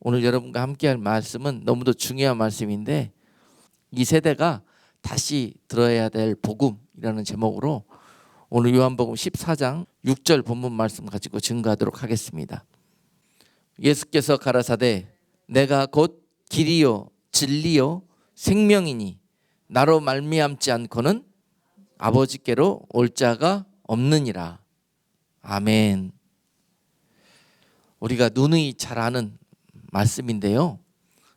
오늘 여러분과 함께할 말씀은 너무도 중요한 말씀인데, 이 세대가 다시 들어야 될 복음이라는 제목으로 오늘 요한복음 14장 6절 본문 말씀 가지고 증거하도록 하겠습니다. 예수께서 가라사대 내가 곧 길이요 진리요 생명이니 나로 말미암지 않고는 아버지께로 올 자가 없느니라. 아멘. 우리가 누누이 잘 아는 말씀인데요,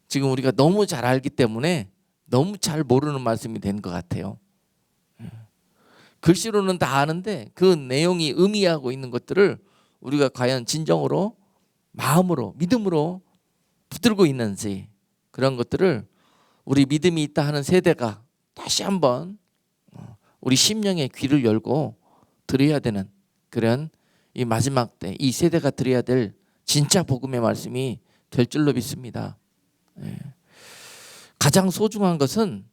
지금 우리가 너무 잘 알기 때문에 너무 잘 모르는 말씀이 된 것 같아요. 글씨로는 다 아는데 그 내용이 의미하고 있는 것들을 우리가 과연 진정으로 마음으로 믿음으로 붙들고 있는지, 그런 것들을 우리 믿음이 있다 하는 세대가 다시 한번 우리 심령의 귀를 열고 들어야 되는 그런 이 마지막 때 이 세대가 들어야 될 진짜 복음의 말씀이 될 줄로 믿습니다. 가장 소중한 것은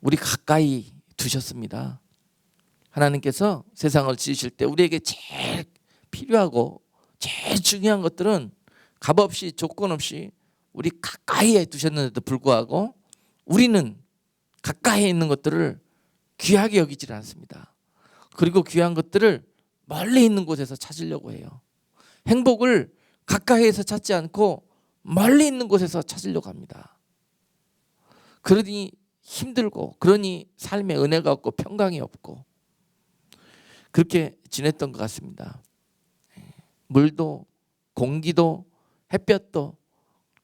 우리 가까이 두셨습니다. 하나님께서 세상을 지으실 때 우리에게 제일 필요하고 제일 중요한 것들은 값없이 조건 없이 우리 가까이에 두셨는데도 불구하고 우리는 가까이에 있는 것들을 귀하게 여기질 않습니다. 그리고 귀한 것들을 멀리 있는 곳에서 찾으려고 해요. 행복을 가까이에서 찾지 않고 멀리 있는 곳에서 찾으려고 합니다. 그러니 힘들고, 그러니 삶의 은혜가 없고 평강이 없고 그렇게 지냈던 것 같습니다. 물도 공기도 햇볕도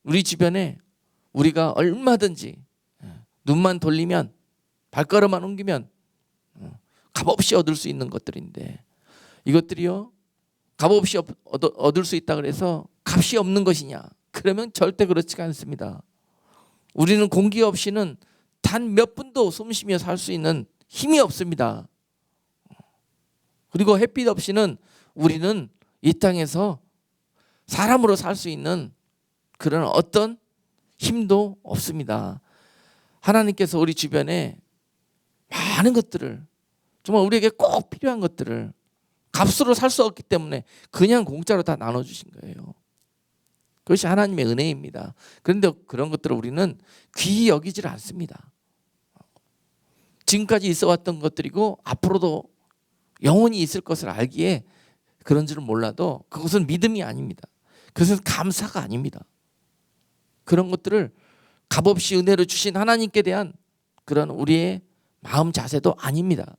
우리 주변에 우리가 얼마든지 눈만 돌리면, 발걸음만 옮기면 값없이 얻을 수 있는 것들인데, 이것들이요 값없이 얻을 수 있다 그래서 값이 없는 것이냐? 그러면 절대 그렇지가 않습니다. 우리는 공기 없이는 단 몇 분도 숨쉬며 살 수 있는 힘이 없습니다. 그리고 햇빛 없이는 우리는 이 땅에서 사람으로 살 수 있는 그런 어떤 힘도 없습니다. 하나님께서 우리 주변에 많은 것들을, 정말 우리에게 꼭 필요한 것들을 값으로 살 수 없기 때문에 그냥 공짜로 다 나눠주신 거예요. 그것이 하나님의 은혜입니다. 그런데 그런 것들을 우리는 귀히 여기질 않습니다. 지금까지 있어 왔던 것들이고 앞으로도 영원히 있을 것을 알기에 그런 줄은 몰라도 그것은 믿음이 아닙니다. 그것은 감사가 아닙니다. 그런 것들을 값없이 은혜로 주신 하나님께 대한 그런 우리의 마음 자세도 아닙니다.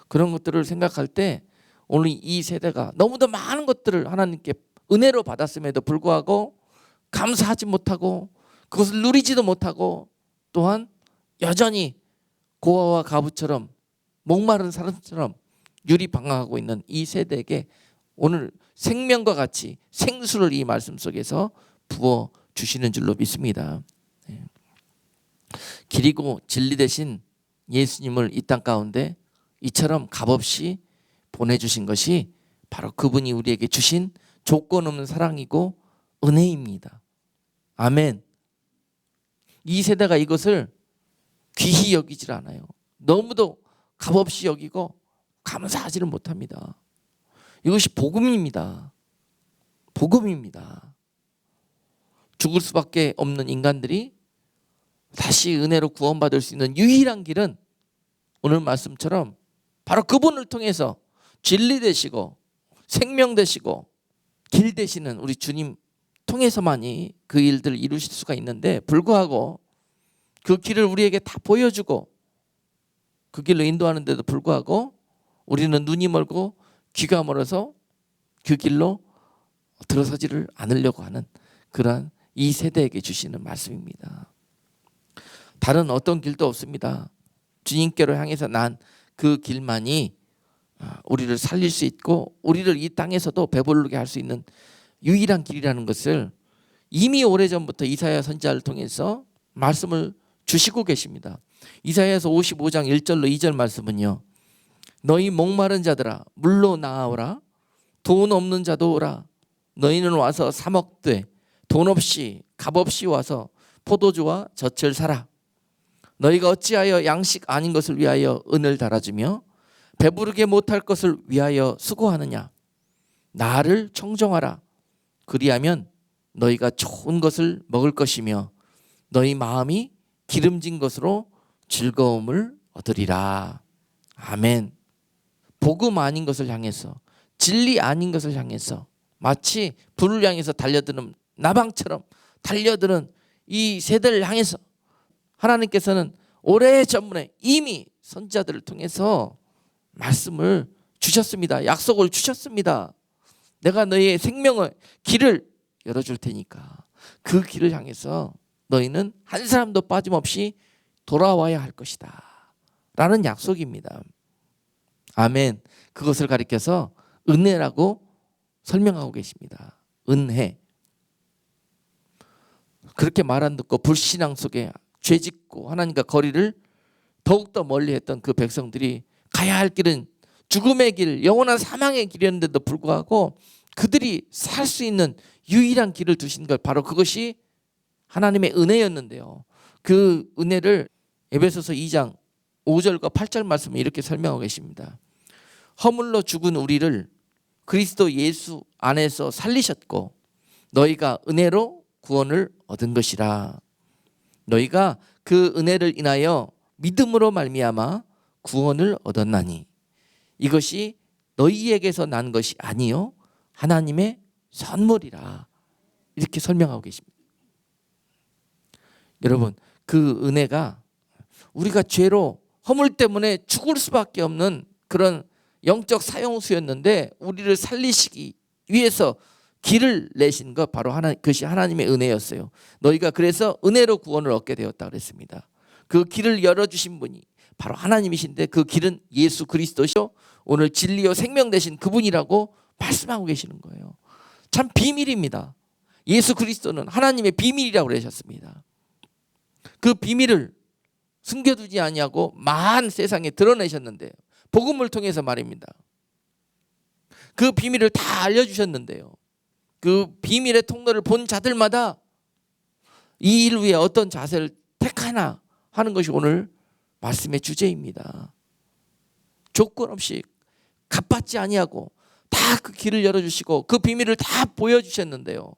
그런 것들을 생각할 때 오늘 이 세대가 너무도 많은 것들을 하나님께 은혜로 받았음에도 불구하고 감사하지 못하고 그것을 누리지도 못하고, 또한 여전히 고아와 가부처럼 목마른 사람처럼 유리방황하고 있는 이 세대에게 오늘 생명과 같이 생수를 이 말씀 속에서 부어 주시는 줄로 믿습니다. 길이고 진리 되신 예수님을 이 땅 가운데 이처럼 값없이 보내주신 것이 바로 그분이 우리에게 주신 조건 없는 사랑이고 은혜입니다. 아멘. 이 세대가 이것을 귀히 여기질 않아요. 너무도 값없이 여기고 감사하지를 못합니다. 이것이 복음입니다. 복음입니다. 죽을 수밖에 없는 인간들이 다시 은혜로 구원받을 수 있는 유일한 길은 오늘 말씀처럼 바로 그분을 통해서 진리 되시고 생명 되시고 길 되시는 우리 주님 통해서만이 그 일들을 이루실 수가 있는데, 불구하고 그 길을 우리에게 다 보여주고 그 길로 인도하는데도 불구하고 우리는 눈이 멀고 귀가 멀어서 그 길로 들어서지를 않으려고 하는 그런 이 세대에게 주시는 말씀입니다. 다른 어떤 길도 없습니다. 주님께로 향해서 난 그 길만이 우리를 살릴 수 있고 우리를 이 땅에서도 배부르게 할 수 있는 유일한 길이라는 것을 이미 오래전부터 이사야 선지자를 통해서 말씀을 주시고 계십니다. 이사야서 55장 1절로 2절 말씀은요, 너희 목마른 자들아 물로 나아오라, 돈 없는 자도 오라, 너희는 와서 사 먹되 돈 없이 값없이 와서 포도주와 젖을 사라. 너희가 어찌하여 양식 아닌 것을 위하여 은을 달아주며 배부르게 못할 것을 위하여 수고하느냐. 나를 청정하라. 그리하면 너희가 좋은 것을 먹을 것이며 너희 마음이 기름진 것으로 즐거움을 얻으리라. 아멘. 복음 아닌 것을 향해서, 진리 아닌 것을 향해서, 마치 불을 향해서 달려드는 나방처럼 달려드는 이 세대를 향해서 하나님께서는 오래전부터 이미 선지자들을 통해서 말씀을 주셨습니다. 약속을 주셨습니다. 내가 너희의 생명의 길을 열어줄 테니까 그 길을 향해서 너희는 한 사람도 빠짐없이 돌아와야 할 것이다 라는 약속입니다. 아멘. 그것을 가리켜서 은혜라고 설명하고 계십니다. 은혜. 그렇게 말 안 듣고 불신앙 속에 죄짓고 하나님과 거리를 더욱더 멀리했던 그 백성들이 가야 할 길은 죽음의 길, 영원한 사망의 길이었는데도 불구하고 그들이 살 수 있는 유일한 길을 두신 것, 바로 그것이 하나님의 은혜였는데요. 그 은혜를 에베소서 2장 5절과 8절 말씀을 이렇게 설명하고 계십니다. 허물로 죽은 우리를 그리스도 예수 안에서 살리셨고 너희가 은혜로 구원을 얻은 것이라. 너희가 그 은혜를 인하여 믿음으로 말미암아 구원을 얻었나니 이것이 너희에게서 난 것이 아니요 하나님의 선물이라. 이렇게 설명하고 계십니다. 여러분, 그 은혜가 우리가 죄로 허물 때문에 죽을 수밖에 없는 그런 영적 사형수였는데 우리를 살리시기 위해서 길을 내신 것, 바로 그것이 하나님의 은혜였어요. 너희가 그래서 은혜로 구원을 얻게 되었다 그랬습니다. 그 길을 열어주신 분이 바로 하나님이신데 그 길은 예수 그리스도시요 오늘 진리요 생명 되신 그분이라고 말씀하고 계시는 거예요. 참 비밀입니다. 예수 그리스도는 하나님의 비밀이라고 그러셨습니다. 그 비밀을 숨겨두지 아니하고 만 세상에 드러내셨는데요. 복음을 통해서 말입니다. 그 비밀을 다 알려주셨는데요. 그 비밀의 통로를 본 자들마다 이 일 위에 어떤 자세를 택하나 하는 것이 오늘 말씀의 주제입니다. 조건 없이 값받지 아니하고 다 그 길을 열어주시고 그 비밀을 다 보여주셨는데요.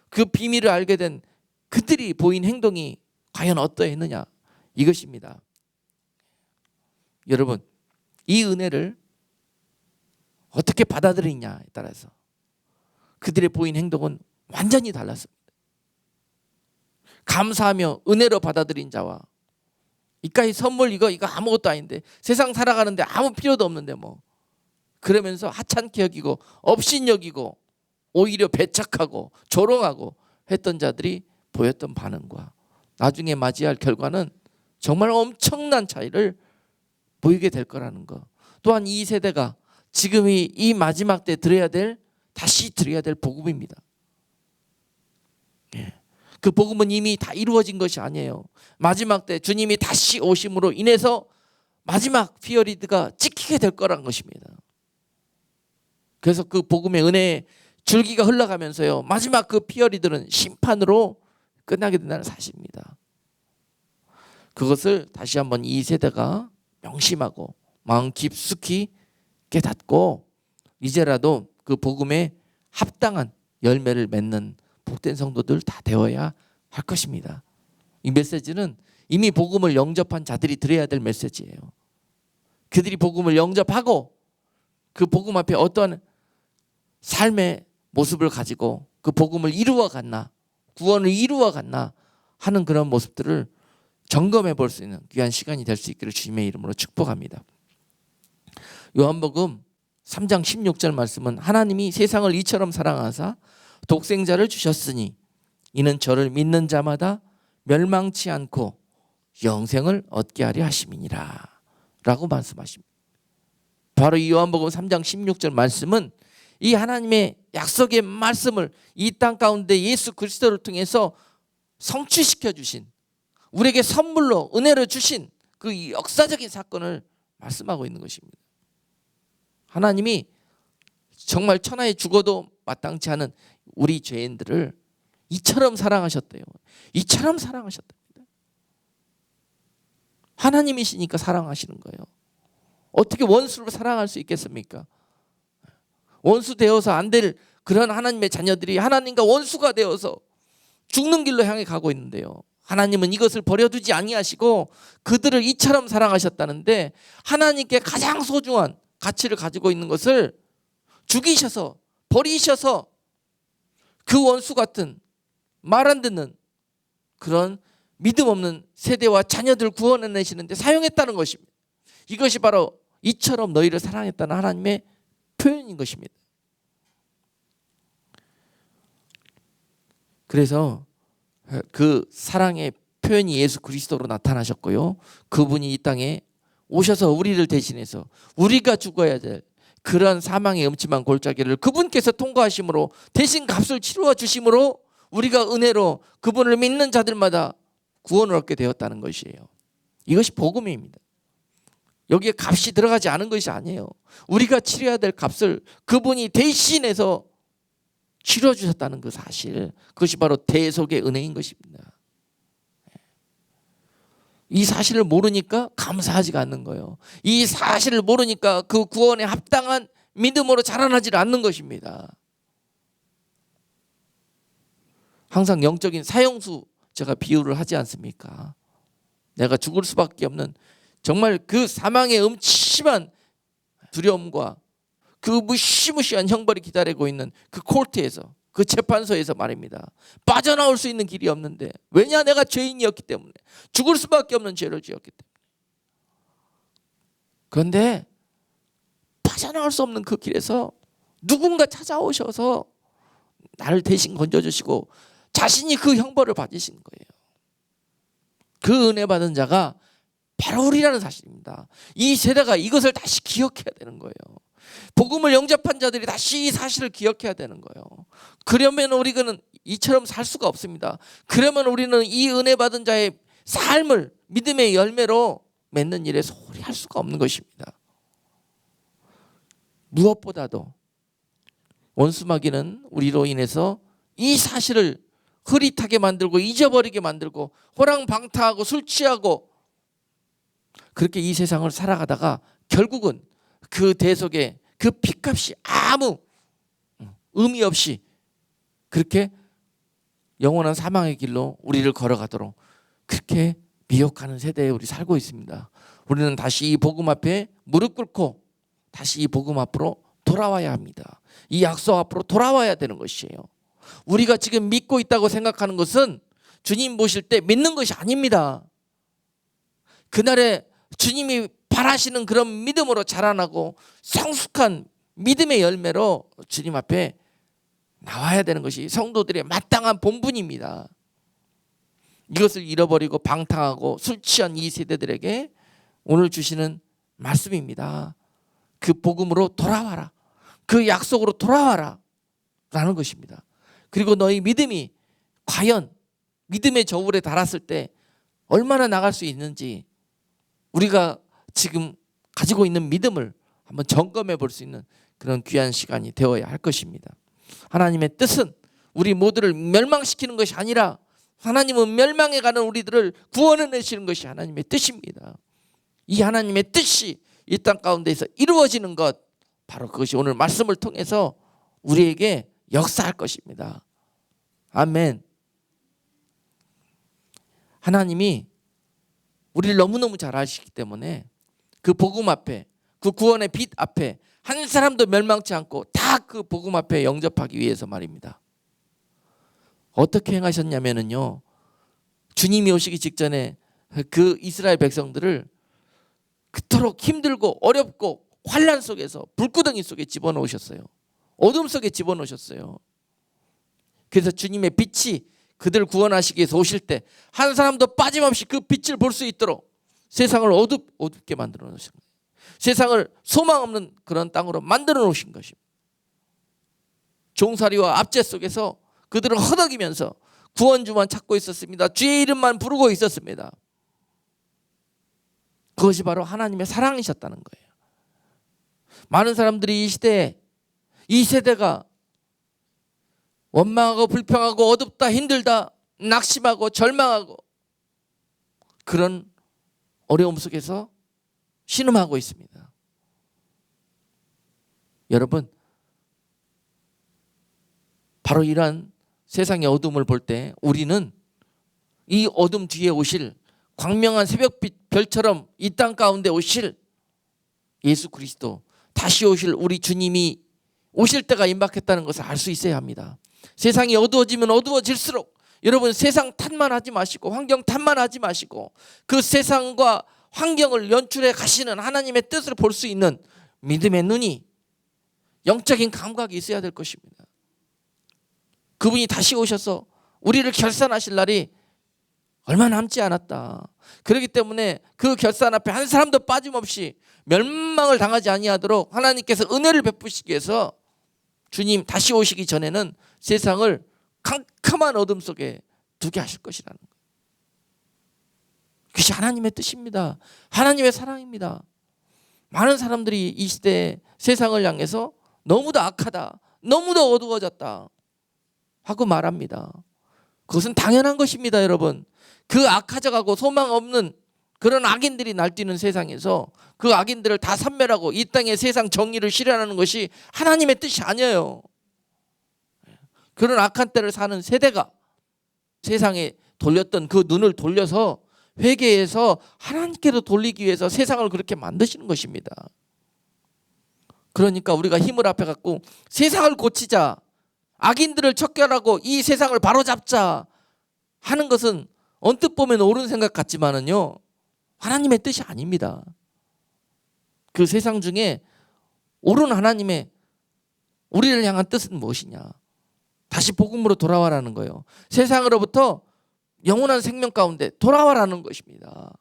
그 비밀을 알게 된 그들이 보인 행동이 과연 어떠했느냐, 이것입니다. 여러분, 이 은혜를 어떻게 받아들이냐에 따라서 그들의 보인 행동은 완전히 달랐습니다. 감사하며 은혜로 받아들인 자와 이까지 선물 이거 아무것도 아닌데 세상 살아가는데 아무 필요도 없는데 뭐 그러면서 하찮게 여기고 업신여기고 오히려 배척하고 조롱하고 했던 자들이 보였던 반응과 나중에 맞이할 결과는 정말 엄청난 차이를 보이게 될 거라는 것. 또한 이 세대가 지금 이 마지막 때 다시 들어야 될 복음입니다. 그 복음은 이미 다 이루어진 것이 아니에요. 마지막 때 주님이 다시 오심으로 인해서 마지막 피어리드가 찍히게 될 거란 것입니다. 그래서 그 복음의 은혜의 줄기가 흘러가면서요, 마지막 그 피어리드는 심판으로 끝나게 된다는 사실입니다. 그것을 다시 한번 이 세대가 명심하고 마음 깊숙이 깨닫고 이제라도 그 복음에 합당한 열매를 맺는 복된 성도들 다 되어야 할 것입니다. 이 메시지는 이미 복음을 영접한 자들이 들어야 될 메시지예요. 그들이 복음을 영접하고 그 복음 앞에 어떤 삶의 모습을 가지고 그 복음을 이루어 갔나, 구원을 이루어 갔나 하는 그런 모습들을 점검해 볼 수 있는 귀한 시간이 될 수 있기를 주님의 이름으로 축복합니다. 요한복음 3장 16절 말씀은 하나님이 세상을 이처럼 사랑하사 독생자를 주셨으니 이는 저를 믿는 자마다 멸망치 않고 영생을 얻게 하려 하심이니라 라고 말씀하십니다. 바로 이 요한복음 3장 16절 말씀은 이 하나님의 약속의 말씀을 이 땅 가운데 예수 그리스도를 통해서 성취시켜 주신, 우리에게 선물로 은혜로 주신 그 역사적인 사건을 말씀하고 있는 것입니다. 하나님이 정말 천하에 죽어도 마땅치 않은 우리 죄인들을 이처럼 사랑하셨대요. 이처럼 사랑하셨답니다. 하나님이시니까 사랑하시는 거예요. 어떻게 원수를 사랑할 수 있겠습니까? 원수 되어서 안 될 그런 하나님의 자녀들이 하나님과 원수가 되어서 죽는 길로 향해 가고 있는데요, 하나님은 이것을 버려두지 아니하시고 그들을 이처럼 사랑하셨다는데, 하나님께 가장 소중한 가치를 가지고 있는 것을 죽이셔서 버리셔서 그 원수 같은 말 안 듣는 그런 믿음 없는 세대와 자녀들 구원해내시는데 사용했다는 것입니다. 이것이 바로 이처럼 너희를 사랑했다는 하나님의 표현인 것입니다. 그래서 그 사랑의 표현이 예수 그리스도로 나타나셨고요, 그분이 이 땅에 오셔서 우리를 대신해서 우리가 죽어야 될 그런 사망의 음침한 골짜기를 그분께서 통과하심으로 대신 값을 치루어 주심으로 우리가 은혜로 그분을 믿는 자들마다 구원을 얻게 되었다는 것이에요. 이것이 복음입니다. 여기에 값이 들어가지 않은 것이 아니에요. 우리가 치러야 될 값을 그분이 대신해서 치러 주셨다는 그 사실, 그것이 바로 대속의 은혜인 것입니다. 이 사실을 모르니까 감사하지가 않는 거예요. 이 사실을 모르니까 그 구원에 합당한 믿음으로 자라나지 않는 것입니다. 항상 영적인 사형수 제가 비유를 하지 않습니까? 내가 죽을 수밖에 없는 정말 그 사망의 음침한 두려움과 그 무시무시한 형벌이 기다리고 있는 그 코트에서, 그 재판소에서 말입니다. 빠져나올 수 있는 길이 없는데, 왜냐? 내가 죄인이었기 때문에, 죽을 수밖에 없는 죄를 지었기 때문에. 그런데 빠져나올 수 없는 그 길에서 누군가 찾아오셔서 나를 대신 건져주시고 자신이 그 형벌을 받으신 거예요. 그 은혜 받은 자가 바로 우리라는 사실입니다. 이 세대가 이것을 다시 기억해야 되는 거예요. 복음을 영접한 자들이 다시 이 사실을 기억해야 되는 거예요. 그러면 우리는 이처럼 살 수가 없습니다. 그러면 우리는 이 은혜 받은 자의 삶을 믿음의 열매로 맺는 일에 소홀히 할 수가 없는 것입니다. 무엇보다도 원수마귀는 우리로 인해서 이 사실을 흐릿하게 만들고 잊어버리게 만들고 호랑방탕하고 술 취하고 그렇게 이 세상을 살아가다가 결국은 그 대속의 그 핏값이 아무 의미 없이 그렇게 영원한 사망의 길로 우리를 걸어가도록 그렇게 미혹하는 세대에 우리 살고 있습니다. 우리는 다시 이 복음 앞에 무릎 꿇고 다시 이 복음 앞으로 돌아와야 합니다. 이 약속 앞으로 돌아와야 되는 것이에요. 우리가 지금 믿고 있다고 생각하는 것은 주님 보실 때 믿는 것이 아닙니다. 그날에 주님이 바라시는 그런 믿음으로 자라나고 성숙한 믿음의 열매로 주님 앞에 나와야 되는 것이 성도들의 마땅한 본분입니다. 이것을 잃어버리고 방탕하고 술 취한 이 세대들에게 오늘 주시는 말씀입니다. 그 복음으로 돌아와라. 그 약속으로 돌아와라 라는 것입니다. 그리고 너희 믿음이 과연 믿음의 저울에 달았을 때 얼마나 나갈 수 있는지 우리가 지금 가지고 있는 믿음을 한번 점검해 볼 수 있는 그런 귀한 시간이 되어야 할 것입니다. 하나님의 뜻은 우리 모두를 멸망시키는 것이 아니라 하나님은 멸망해 가는 우리들을 구원해내시는 것이 하나님의 뜻입니다. 이 하나님의 뜻이 이 땅 가운데서 이루어지는 것, 바로 그것이 오늘 말씀을 통해서 우리에게 역사할 것입니다. 아멘. 하나님이 우리를 너무너무 잘 아시기 때문에 그 복음 앞에, 그 구원의 빛 앞에 한 사람도 멸망치 않고 다 그 복음 앞에 영접하기 위해서 말입니다. 어떻게 행하셨냐면요, 주님이 오시기 직전에 그 이스라엘 백성들을 그토록 힘들고 어렵고 환난 속에서 불구덩이 속에 집어넣으셨어요. 어둠 속에 집어넣으셨어요. 그래서 주님의 빛이 그들을 구원하시기 위해서 오실 때 한 사람도 빠짐없이 그 빛을 볼 수 있도록 세상을 어둡게 만들어 놓으신 거예요. 세상을 소망 없는 그런 땅으로 만들어 놓으신 것입니다. 종살이와 압제 속에서 그들은 허덕이면서 구원주만 찾고 있었습니다. 주의 이름만 부르고 있었습니다. 그것이 바로 하나님의 사랑이셨다는 거예요. 많은 사람들이 이 시대에, 이 세대가 원망하고 불평하고 어둡다, 힘들다, 낙심하고 절망하고 그런 어려움 속에서 신음하고 있습니다. 여러분, 바로 이러한 세상의 어둠을 볼 때 우리는 이 어둠 뒤에 오실 광명한 새벽빛 별처럼 이 땅 가운데 오실 예수 그리스도, 다시 오실 우리 주님이 오실 때가 임박했다는 것을 알 수 있어야 합니다. 세상이 어두워지면 어두워질수록 여러분 세상 탓만 하지 마시고 환경 탓만 하지 마시고 그 세상과 환경을 연출해 가시는 하나님의 뜻을 볼 수 있는 믿음의 눈이, 영적인 감각이 있어야 될 것입니다. 그분이 다시 오셔서 우리를 결산하실 날이 얼마 남지 않았다. 그렇기 때문에 그 결산 앞에 한 사람도 빠짐없이 멸망을 당하지 아니하도록 하나님께서 은혜를 베푸시기 위해서 주님 다시 오시기 전에는 세상을 캄캄한 어둠 속에 두게 하실 것이라는 거예요. 그것이 하나님의 뜻입니다. 하나님의 사랑입니다. 많은 사람들이 이 시대에 세상을 향해서 너무도 악하다, 너무도 어두워졌다 하고 말합니다. 그것은 당연한 것입니다. 여러분, 그 악하져가고 소망 없는 그런 악인들이 날뛰는 세상에서 그 악인들을 다 섬멸하고 이 땅에 세상 정의를 실현하는 것이 하나님의 뜻이 아니에요. 그런 악한 때를 사는 세대가 세상에 돌렸던 그 눈을 돌려서 회개해서 하나님께로 돌리기 위해서 세상을 그렇게 만드시는 것입니다. 그러니까 우리가 힘을 합해 갖고 세상을 고치자, 악인들을 척결하고 이 세상을 바로잡자 하는 것은 언뜻 보면 옳은 생각 같지만은요, 하나님의 뜻이 아닙니다. 그 세상 중에 옳은 하나님의 우리를 향한 뜻은 무엇이냐? 다시 복음으로 돌아와라는 거예요. 세상으로부터 영원한 생명 가운데 돌아와라는 것입니다.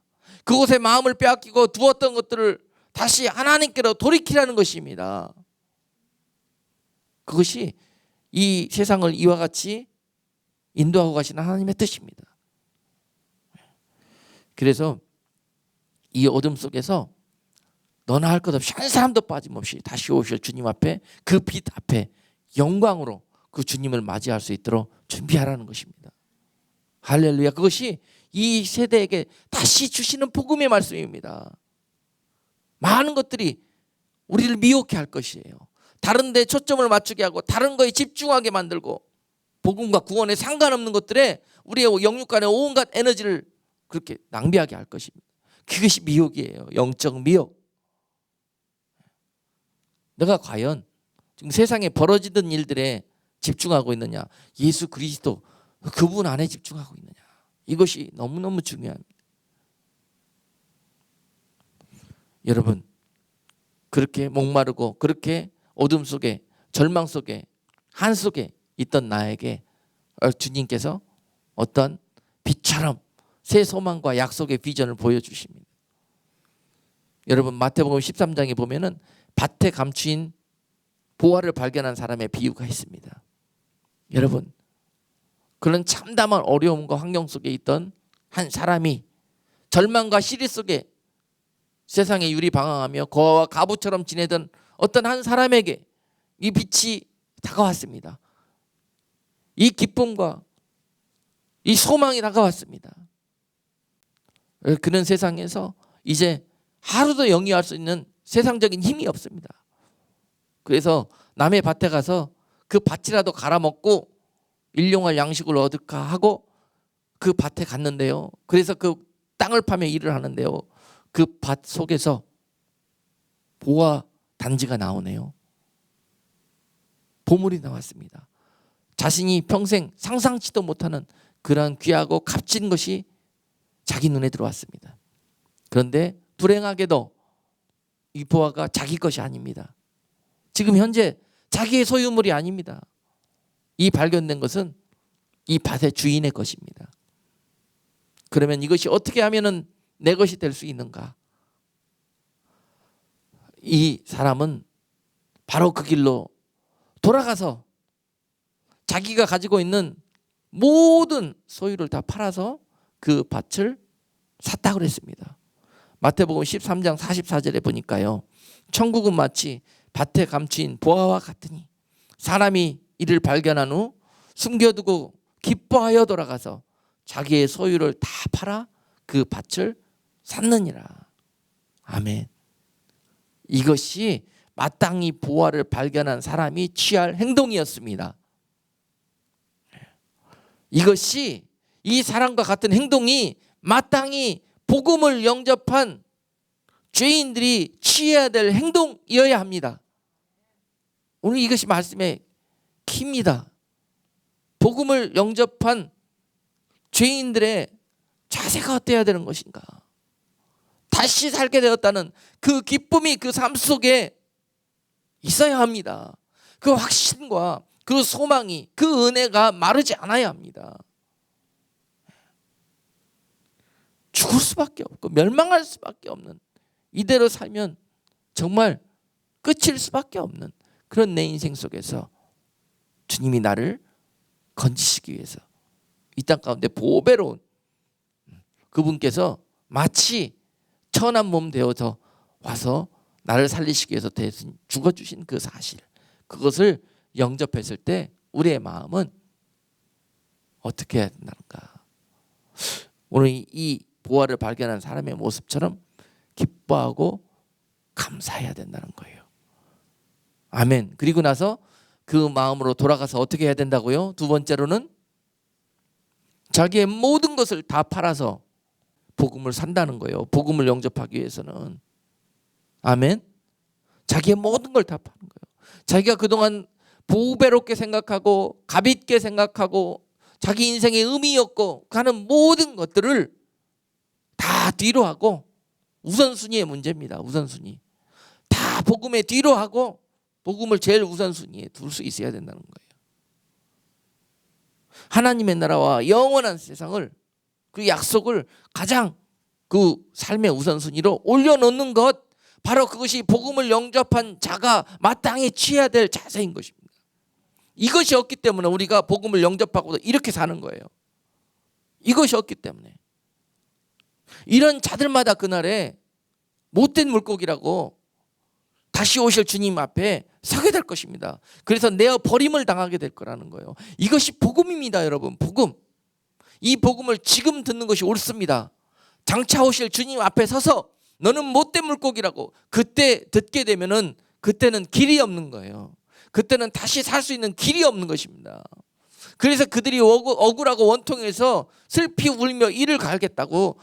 그곳에 마음을 빼앗기고 두었던 것들을 다시 하나님께로 돌이키라는 것입니다. 그것이 이 세상을 이와 같이 인도하고 가시는 하나님의 뜻입니다. 그래서 이 어둠 속에서 너나 할 것 없이 한 사람도 빠짐없이 다시 오실 주님 앞에, 그 빛 앞에 영광으로 그 주님을 맞이할 수 있도록 준비하라는 것입니다. 할렐루야. 그것이 이 세대에게 다시 주시는 복음의 말씀입니다. 많은 것들이 우리를 미혹해 할 것이에요. 다른 데 초점을 맞추게 하고 다른 거에 집중하게 만들고 복음과 구원에 상관없는 것들에 우리의 영육 간의 온갖 에너지를 그렇게 낭비하게 할 것입니다. 그것이 미혹이에요. 영적 미혹. 내가 과연 지금 세상에 벌어지던 일들에 집중하고 있느냐, 예수 그리스도 그분 안에 집중하고 있느냐, 이것이 너무너무 중요합니다. 여러분, 그렇게 목마르고 그렇게 어둠 속에 절망 속에 한 속에 있던 나에게 주님께서 어떤 빛처럼 새 소망과 약속의 비전을 보여주십니다. 여러분, 마태복음 13장에 보면은 밭에 감추인 보화를 발견한 사람의 비유가 있습니다. 여러분, 그런 참담한 어려움과 환경 속에 있던 한 사람이 절망과 시리 속에 세상에 유리방황하며 고아와 가부처럼 지내던 어떤 한 사람에게 이 빛이 다가왔습니다. 이 기쁨과 이 소망이 다가왔습니다. 그런 세상에서 이제 하루도 영위할 수 있는 세상적인 힘이 없습니다. 그래서 남의 밭에 가서 그 밭이라도 갈아먹고 일용할 양식을 얻을까 하고 그 밭에 갔는데요. 그래서 그 땅을 파며 일을 하는데요. 그 밭 속에서 보화 단지가 나오네요. 보물이 나왔습니다. 자신이 평생 상상치도 못하는 그러한 귀하고 값진 것이 자기 눈에 들어왔습니다. 그런데 불행하게도 이 보화가 자기 것이 아닙니다. 지금 현재 자기의 소유물이 아닙니다. 이 발견된 것은 이 밭의 주인의 것입니다. 그러면 이것이 어떻게 하면은 내 것이 될 수 있는가? 이 사람은 바로 그 길로 돌아가서 자기가 가지고 있는 모든 소유를 다 팔아서 그 밭을 샀다고 그랬습니다. 마태복음 13장 44절에 보니까요, 천국은 마치 밭에 감추인 보화와 같으니 사람이 이를 발견한 후 숨겨두고 기뻐하여 돌아가서 자기의 소유를 다 팔아 그 밭을 샀느니라. 아멘. 이것이 마땅히 보화를 발견한 사람이 취할 행동이었습니다. 이것이 이 사람과 같은 행동이 마땅히 복음을 영접한 죄인들이 취해야 될 행동이어야 합니다. 오늘 이것이 말씀의 키입니다. 복음을 영접한 죄인들의 자세가 어때야 되는 것인가? 다시 살게 되었다는 그 기쁨이 그 삶 속에 있어야 합니다. 그 확신과 그 소망이, 그 은혜가 마르지 않아야 합니다. 죽을 수밖에 없고 멸망할 수밖에 없는, 이대로 살면 정말 끝일 수밖에 없는 그런 내 인생 속에서 주님이 나를 건지시기 위해서 이 땅 가운데 보배로운 그분께서 마치 천한 몸 되어서 와서 나를 살리시기 위해서 대신 죽어주신 그 사실, 그것을 영접했을 때 우리의 마음은 어떻게 해야 된다는가? 오늘 이 보화를 발견한 사람의 모습처럼 기뻐하고 감사해야 된다는 거예요. 아멘. 그리고 나서 그 마음으로 돌아가서 어떻게 해야 된다고요? 두 번째로는 자기의 모든 것을 다 팔아서 복음을 산다는 거예요. 복음을 영접하기 위해서는. 아멘. 자기의 모든 걸 다 파는 거예요. 자기가 그동안 보배롭게 생각하고 값있게 생각하고 자기 인생의 의미였고 하는 모든 것들을 다 뒤로 하고, 우선순위의 문제입니다. 우선순위. 다 복음의 뒤로 하고 복음을 제일 우선순위에 둘 수 있어야 된다는 거예요. 하나님의 나라와 영원한 세상을, 그 약속을 가장 그 삶의 우선순위로 올려놓는 것, 바로 그것이 복음을 영접한 자가 마땅히 취해야 될 자세인 것입니다. 이것이 없기 때문에 우리가 복음을 영접하고도 이렇게 사는 거예요. 이것이 없기 때문에. 이런 자들마다 그날에 못된 물고기라고 다시 오실 주님 앞에 서게 될 것입니다. 그래서 내어 버림을 당하게 될 거라는 거예요. 이것이 복음입니다, 여러분. 복음. 이 복음을 지금 듣는 것이 옳습니다. 장차 오실 주님 앞에 서서 너는 못된 물고기라고 그때 듣게 되면은, 그때는 길이 없는 거예요. 그때는 다시 살 수 있는 길이 없는 것입니다. 그래서 그들이 억울하고 원통해서 슬피 울며 이를 갈겠다고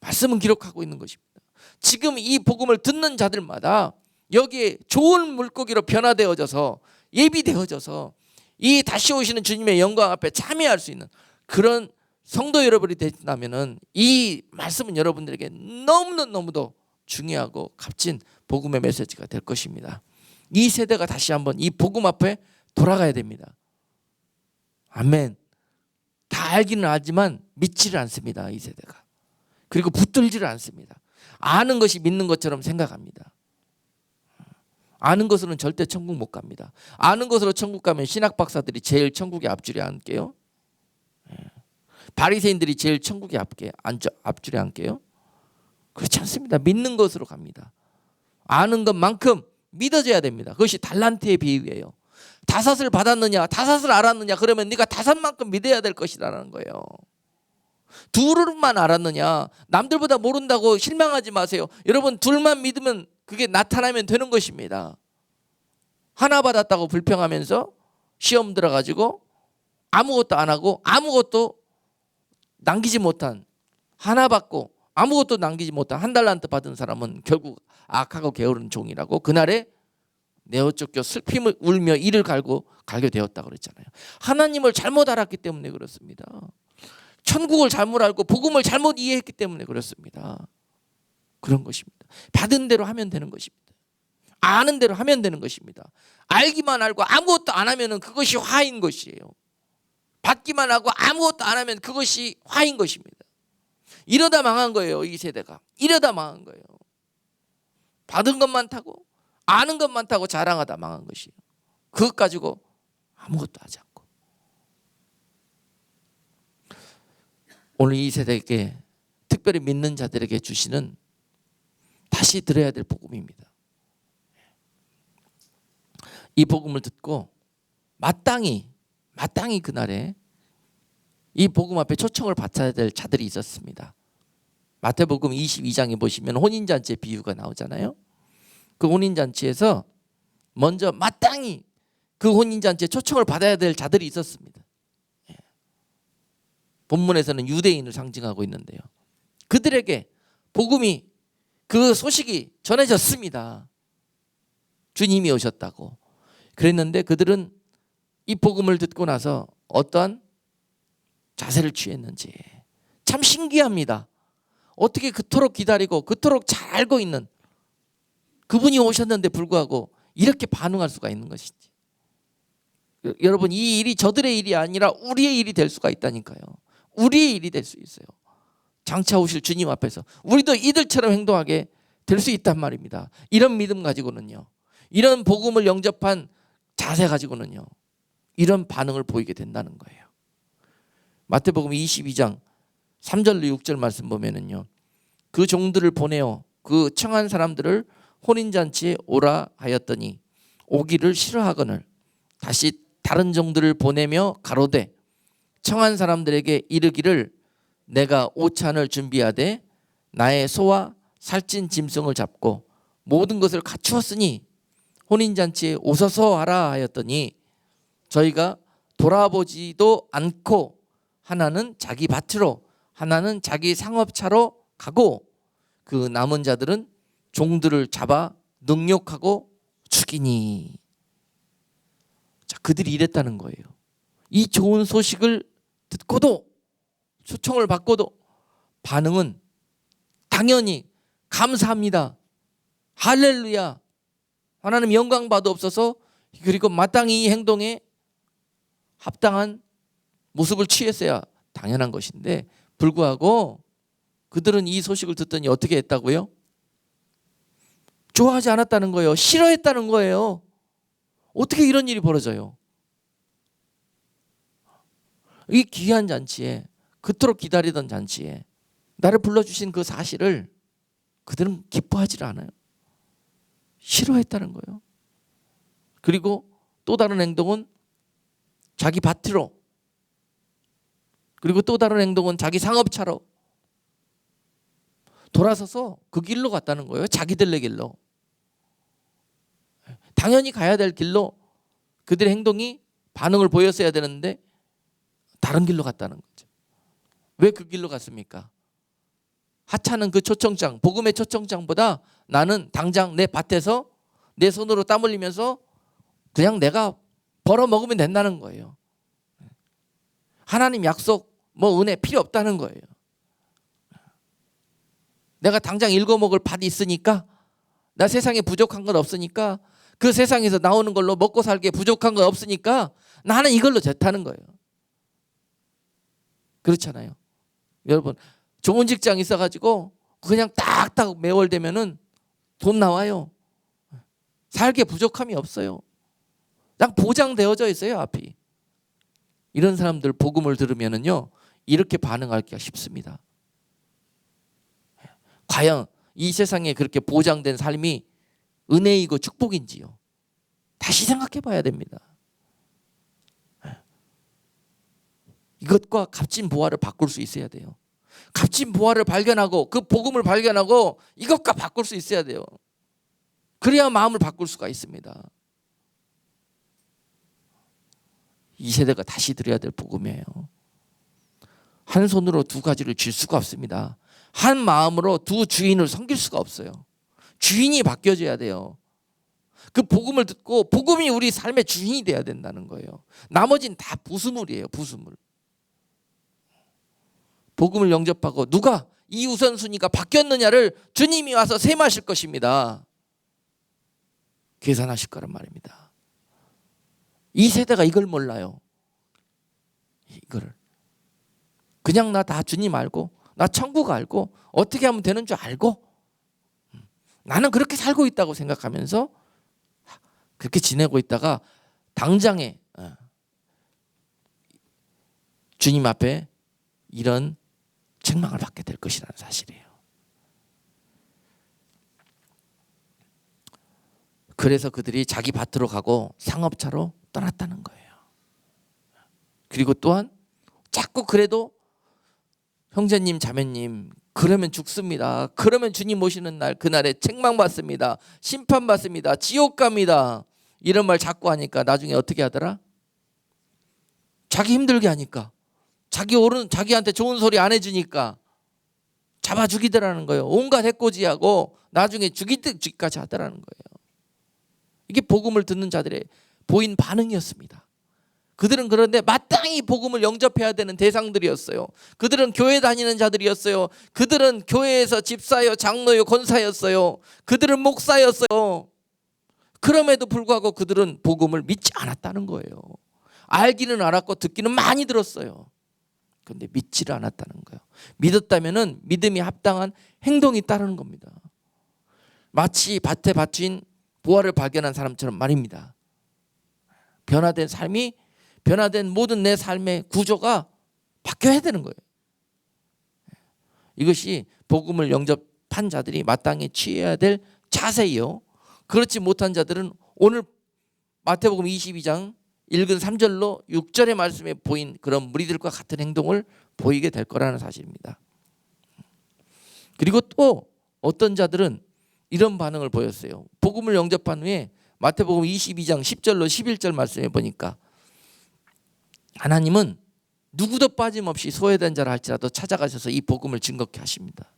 말씀은 기록하고 있는 것입니다. 지금 이 복음을 듣는 자들마다 여기에 좋은 물고기로 변화되어져서 예비되어져서 이 다시 오시는 주님의 영광 앞에 참여할 수 있는 그런 성도 여러분이 되신다면은 이 말씀은 여러분들에게 너무도 중요하고 값진 복음의 메시지가 될 것입니다. 이 세대가 다시 한번 이 복음 앞에 돌아가야 됩니다. 아멘. 다 알기는 알지만 믿지를 않습니다, 이 세대가. 그리고 붙들지를 않습니다. 아는 것이 믿는 것처럼 생각합니다. 아는 것으로는 절대 천국 못 갑니다. 아는 것으로 천국 가면 신학 박사들이 제일 천국에 앞줄에 앉게요. 바리새인들이 제일 천국에 앞줄에 앉게요. 그렇지 않습니다. 믿는 것으로 갑니다. 아는 것만큼 믿어져야 됩니다. 그것이 달란트의 비유예요. 다섯을 받았느냐, 다섯을 알았느냐, 그러면 네가 다섯만큼 믿어야 될 것이라는 거예요. 둘만 알았느냐, 남들보다 모른다고 실망하지 마세요. 여러분, 둘만 믿으면 그게 나타나면 되는 것입니다. 하나 받았다고 불평하면서 시험 들어가지고 아무것도 안 하고 아무것도 남기지 못한, 하나 받고 아무것도 남기지 못한 한 달란트 받은 사람은 결국 악하고 게으른 종이라고 그날에 내어 쫓겨 슬피 울며 이를 갈게 되었다고 그랬잖아요. 하나님을 잘못 알았기 때문에 그렇습니다. 천국을 잘못 알고 복음을 잘못 이해했기 때문에 그렇습니다. 그런 것입니다. 받은 대로 하면 되는 것입니다. 아는 대로 하면 되는 것입니다. 알기만 알고 아무것도 안 하면 그것이 화인 것이에요. 받기만 하고 아무것도 안 하면 그것이 화인 것입니다. 이러다 망한 거예요, 이 세대가. 이러다 망한 거예요. 받은 것만 타고 아는 것만 타고 자랑하다 망한 것이에요. 그것 가지고 아무것도 하지 않고. 오늘 이 세대에게, 특별히 믿는 자들에게 주시는 다시 들어야 될 복음입니다. 이 복음을 듣고 마땅히 그날에 이 복음 앞에 초청을 받아야 될 자들이 있었습니다. 마태복음 22장에 보시면 혼인잔치의 비유가 나오잖아요. 그 혼인잔치에서 먼저 마땅히 그 혼인잔치에 초청을 받아야 될 자들이 있었습니다. 본문에서는 유대인을 상징하고 있는데요. 그들에게 복음이 그 소식이 전해졌습니다. 주님이 오셨다고. 그랬는데 그들은 이 복음을 듣고 나서 어떠한 자세를 취했는지 참 신기합니다. 어떻게 그토록 기다리고 그토록 잘 알고 있는 그분이 오셨는데 불구하고 이렇게 반응할 수가 있는 것인지. 여러분, 이 일이 저들의 일이 아니라 우리의 일이 될 수가 있다니까요. 우리의 일이 될 수 있어요. 장차 오실 주님 앞에서 우리도 이들처럼 행동하게 될 수 있단 말입니다. 이런 믿음 가지고는요, 이런 복음을 영접한 자세 가지고는요, 이런 반응을 보이게 된다는 거예요. 마태복음 22장 3절로 6절 말씀 보면은요, 그 종들을 보내어 그 청한 사람들을 혼인잔치에 오라 하였더니 오기를 싫어하거늘 다시 다른 종들을 보내며 가로되 청한 사람들에게 이르기를 내가 오찬을 준비하되 나의 소와 살찐 짐승을 잡고 모든 것을 갖추었으니 혼인잔치에 오소서 하라 하였더니 저희가 돌아보지도 않고 하나는 자기 밭으로 하나는 자기 상업차로 가고 그 남은 자들은 종들을 잡아 능욕하고 죽이니. 자, 그들이 이랬다는 거예요. 이 좋은 소식을 듣고도, 초청을 받고도 반응은 당연히 감사합니다, 할렐루야, 하나님 영광 받으옵소서, 그리고 마땅히 이 행동에 합당한 모습을 취했어야 당연한 것인데 불구하고 그들은 이 소식을 듣더니 어떻게 했다고요? 좋아하지 않았다는 거예요. 싫어했다는 거예요. 어떻게 이런 일이 벌어져요? 이 귀한 잔치에, 그토록 기다리던 잔치에 나를 불러주신 그 사실을 그들은 기뻐하지 않아요. 싫어했다는 거예요. 그리고 또 다른 행동은 자기 밭으로, 그리고 또 다른 행동은 자기 상업차로 돌아서서 그 길로 갔다는 거예요. 자기들의 길로. 당연히 가야 될 길로 그들의 행동이 반응을 보였어야 되는데 다른 길로 갔다는 거죠. 왜 그 길로 갔습니까? 하찮은 그 초청장, 복음의 초청장보다 나는 당장 내 밭에서 내 손으로 땀 흘리면서 그냥 내가 벌어 먹으면 된다는 거예요. 하나님 약속, 은혜 필요 없다는 거예요. 내가 당장 읽어 먹을 밭이 있으니까, 나 세상에 부족한 건 없으니까, 그 세상에서 나오는 걸로 먹고 살기에 부족한 건 없으니까 나는 이걸로 좋다는 거예요. 그렇잖아요. 여러분, 좋은 직장 있어가지고 그냥 딱딱 매월 되면은 돈 나와요. 살기에 부족함이 없어요. 딱 보장되어져 있어요, 앞이. 이런 사람들 복음을 들으면은요, 이렇게 반응하기가 쉽습니다. 과연 이 세상에 그렇게 보장된 삶이 은혜이고 축복인지요? 다시 생각해 봐야 됩니다. 이것과 값진 보화를 바꿀 수 있어야 돼요. 값진 보화를 발견하고 그 복음을 발견하고 이것과 바꿀 수 있어야 돼요. 그래야 마음을 바꿀 수가 있습니다. 이 세대가 다시 들어야 될 복음이에요. 한 손으로 두 가지를 쥘 수가 없습니다. 한 마음으로 두 주인을 섬길 수가 없어요. 주인이 바뀌어져야 돼요. 그 복음을 듣고 복음이 우리 삶의 주인이 돼야 된다는 거예요. 나머지는 다 부수물이에요. 부수물. 복음을 영접하고 누가 이 우선순위가 바뀌었느냐를 주님이 와서 셈하실 것입니다. 계산하실 거란 말입니다. 이 세대가 이걸 몰라요. 이거를 그냥 나 다 주님 알고, 나 천국 알고, 어떻게 하면 되는 줄 알고, 나는 그렇게 살고 있다고 생각하면서 그렇게 지내고 있다가 당장에 주님 앞에 이런 책망을 받게 될 것이라는 사실이에요. 그래서 그들이 자기 밭으로 가고 상업차로 떠났다는 거예요. 그리고 또한 자꾸 그래도 형제님 자매님 그러면 죽습니다, 그러면 주님 오시는 날 그날에 책망받습니다, 심판받습니다, 지옥 갑니다, 이런 말 자꾸 하니까 나중에 어떻게 하더라? 자기 힘들게 하니까 자기한테 좋은 소리 안 해주니까 잡아 죽이더라는 거예요. 온갖 해코지하고 나중에 죽이까지 하더라는 거예요. 이게 복음을 듣는 자들의 보인 반응이었습니다. 그들은 그런데 마땅히 복음을 영접해야 되는 대상들이었어요. 그들은 교회 다니는 자들이었어요. 그들은 교회에서 집사요, 장로요, 권사였어요. 그들은 목사였어요. 그럼에도 불구하고 그들은 복음을 믿지 않았다는 거예요. 알기는 알았고 듣기는 많이 들었어요. 그런데 믿지를 않았다는 거예요. 믿었다면은 믿음이 합당한 행동이 따르는 겁니다. 마치 밭에 받친 보화를 발견한 사람처럼 말입니다. 변화된 모든 내 삶의 구조가 바뀌어야 되는 거예요. 이것이 복음을 영접한 자들이 마땅히 취해야 될 자세요. 그렇지 못한 자들은 오늘 마태복음 22장 읽은 3절로 6절의 말씀에 보인 그런 무리들과 같은 행동을 보이게 될 거라는 사실입니다. 그리고 또 어떤 자들은 이런 반응을 보였어요. 복음을 영접한 후에 마태복음 22장 10절로 11절 말씀에 보니까 하나님은 누구도 빠짐없이 소외된 자라 할지라도 찾아가셔서 이 복음을 증거케 하십니다.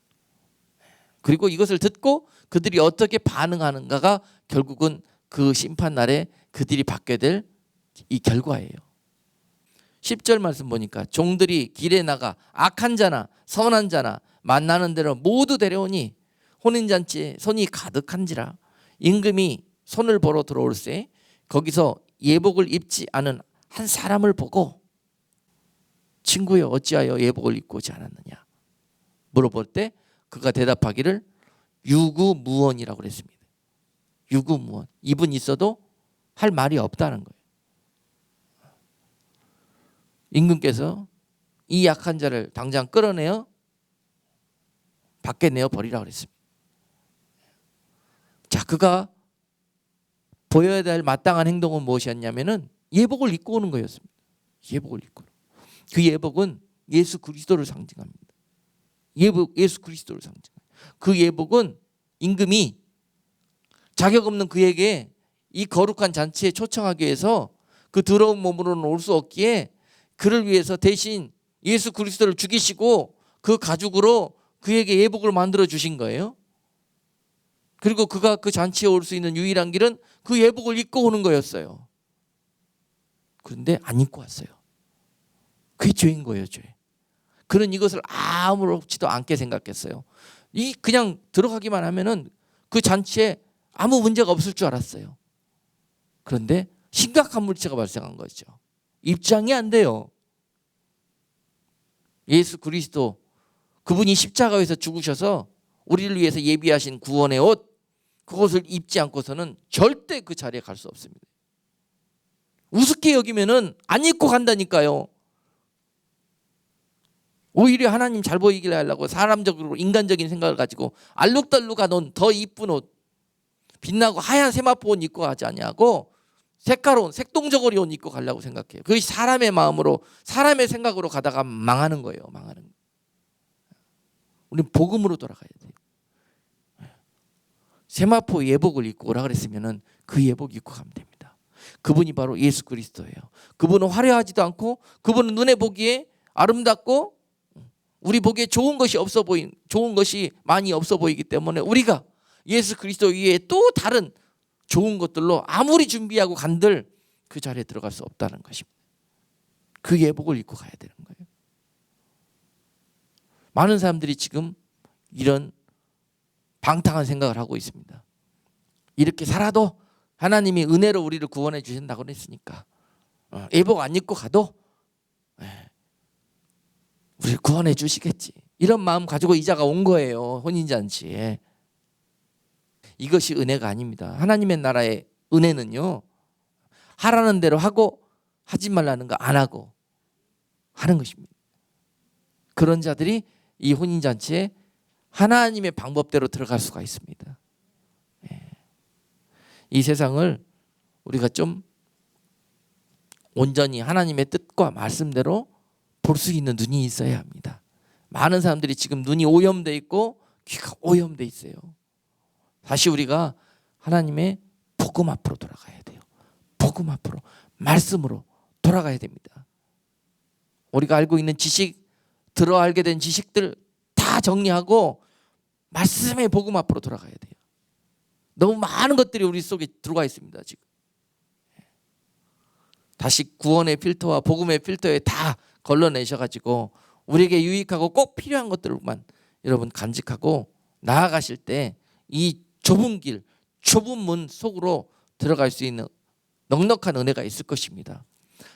그리고 이것을 듣고 그들이 어떻게 반응하는가가 결국은 그 심판날에 그들이 받게 될 이 결과예요. 10절 말씀 보니까 종들이 길에 나가 악한 자나 선한 자나 만나는 대로 모두 데려오니 혼인잔치에 손이 가득한지라 임금이 손을 보러 들어올세 거기서 예복을 입지 않은 한 사람을 보고 친구여 어찌하여 예복을 입고 오지 않았느냐 물어볼 때 그가 대답하기를 유구무원이라고 그랬습니다. 유구무원. 입은 있어도 할 말이 없다는 거예요. 임금께서 이 약한 자를 당장 끌어내어 밖에 내어 버리라고 그랬습니다. 자, 그가 보여야 될 마땅한 행동은 무엇이었냐면은 예복을 입고 오는 거였습니다. 예복을 입고. 그 예복은 예수 그리스도를 상징합니다. 예수 그리스도를 상징합니다. 그 예복은 임금이 자격 없는 그에게 이 거룩한 잔치에 초청하기 위해서 그 더러운 몸으로는 올 수 없기에 그를 위해서 대신 예수 그리스도를 죽이시고 그 가죽으로 그에게 예복을 만들어 주신 거예요. 그리고 그가 그 잔치에 올 수 있는 유일한 길은 그 예복을 입고 오는 거였어요. 그런데 안 입고 왔어요. 그게 죄인 거예요, 죄. 그는 이것을 아무렇지도 않게 생각했어요. 그냥 들어가기만 하면은 그 잔치에 아무 문제가 없을 줄 알았어요. 그런데 심각한 문제가 발생한 거죠. 입장이 안 돼요. 예수 그리스도 그분이 십자가에서 죽으셔서 우리를 위해서 예비하신 구원의 옷 그것을 입지 않고서는 절대 그 자리에 갈 수 없습니다. 우습게 여기면은 안 입고 간다니까요. 오히려 하나님 잘 보이길 하려고 사람적으로 인간적인 생각을 가지고 알록달록한 옷, 더 이쁜 옷, 빛나고 하얀 세마포 옷 입고 가지 않냐고 색깔온 색동저고리 옷 입고 가려고 생각해요. 그것이 사람의 마음으로 사람의 생각으로 가다가 망하는 거예요. 망하는 거예요. 우리는 복음으로 돌아가야 돼요. 세마포 예복을 입고 오라 그랬으면은 그 예복 입고 가면 됩니다. 그분이 바로 예수 그리스도예요. 그분은 화려하지도 않고 그분은 눈에 보기에 아름답고 우리 보기에 좋은 것이 많이 없어 보이기 때문에 우리가 예수 그리스도 위에 또 다른 좋은 것들로 아무리 준비하고 간들 그 자리에 들어갈 수 없다는 것입니다. 그 예복을 입고 가야 되는 거예요. 많은 사람들이 지금 이런 방탕한 생각을 하고 있습니다. 이렇게 살아도 하나님이 은혜로 우리를 구원해 주신다고 했으니까 예복 안 입고 가도 우리를 구원해 주시겠지. 이런 마음 가지고 이자가 온 거예요. 혼인잔치에. 이것이 은혜가 아닙니다. 하나님의 나라의 은혜는요. 하라는 대로 하고 하지 말라는 거 안 하고 하는 것입니다. 그런 자들이 이 혼인잔치에 하나님의 방법대로 들어갈 수가 있습니다. 이 세상을 우리가 좀 온전히 하나님의 뜻과 말씀대로 볼 수 있는 눈이 있어야 합니다. 많은 사람들이 지금 눈이 오염돼 있고 귀가 오염돼 있어요. 다시 우리가 하나님의 복음 앞으로 돌아가야 돼요. 복음 앞으로 말씀으로 돌아가야 됩니다. 우리가 알고 있는 지식, 들어 알게 된 지식들 다 정리하고 말씀의 복음 앞으로 돌아가야 돼요. 너무 많은 것들이 우리 속에 들어가 있습니다. 지금 다시 구원의 필터와 복음의 필터에 다 걸러내셔가지고 우리에게 유익하고 꼭 필요한 것들만 여러분 간직하고 나아가실 때 이 좁은 길, 좁은 문 속으로 들어갈 수 있는 넉넉한 은혜가 있을 것입니다.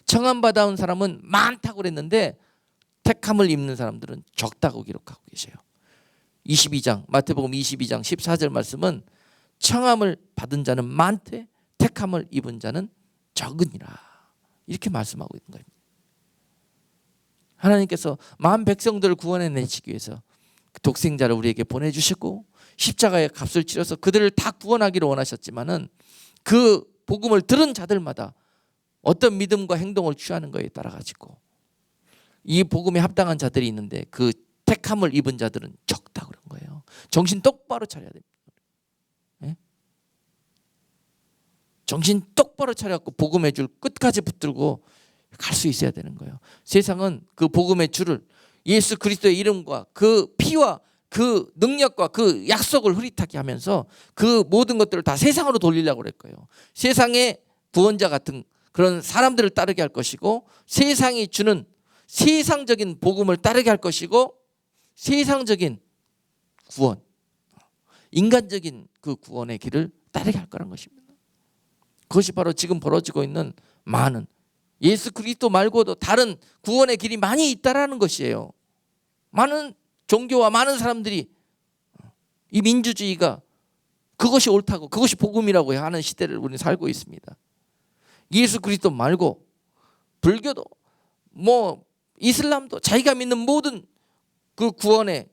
청함받아온 사람은 많다고 그랬는데 택함을 입는 사람들은 적다고 기록하고 계세요. 22장 마태복음 22장 14절 말씀은 청함을 받은 자는 많되 택함을 입은 자는 적으니라, 이렇게 말씀하고 있는 겁니다. 하나님께서 만 백성들을 구원해내시기 위해서 독생자를 우리에게 보내주시고 십자가의 값을 치러서 그들을 다 구원하기를 원하셨지만은 그 복음을 들은 자들마다 어떤 믿음과 행동을 취하는 것에 따라 가지고 이 복음에 합당한 자들이 있는데 그 택함을 입은 자들은 적다 그런 거예요. 정신 똑바로 차려야 됩니다. 네? 정신 똑바로 차려갖고 복음의 줄 끝까지 붙들고 갈 수 있어야 되는 거예요. 세상은 그 복음의 줄을 예수 그리스도의 이름과 그 피와 그 능력과 그 약속을 흐릿하게 하면서 그 모든 것들을 다 세상으로 돌리려고 그럴 거예요. 세상의 구원자 같은 그런 사람들을 따르게 할 것이고 세상이 주는 세상적인 복음을 따르게 할 것이고 세상적인 구원, 인간적인 그 구원의 길을 따르게 할 거라는 것입니다. 그것이 바로 지금 벌어지고 있는 많은 예수 그리스도 말고도 다른 구원의 길이 많이 있다라는 것이에요. 많은 종교와 많은 사람들이 이 민주주의가 그것이 옳다고 그것이 복음이라고 하는 시대를 우리는 살고 있습니다. 예수 그리스도 말고 불교도 뭐 이슬람도 자기가 믿는 모든 그 구원의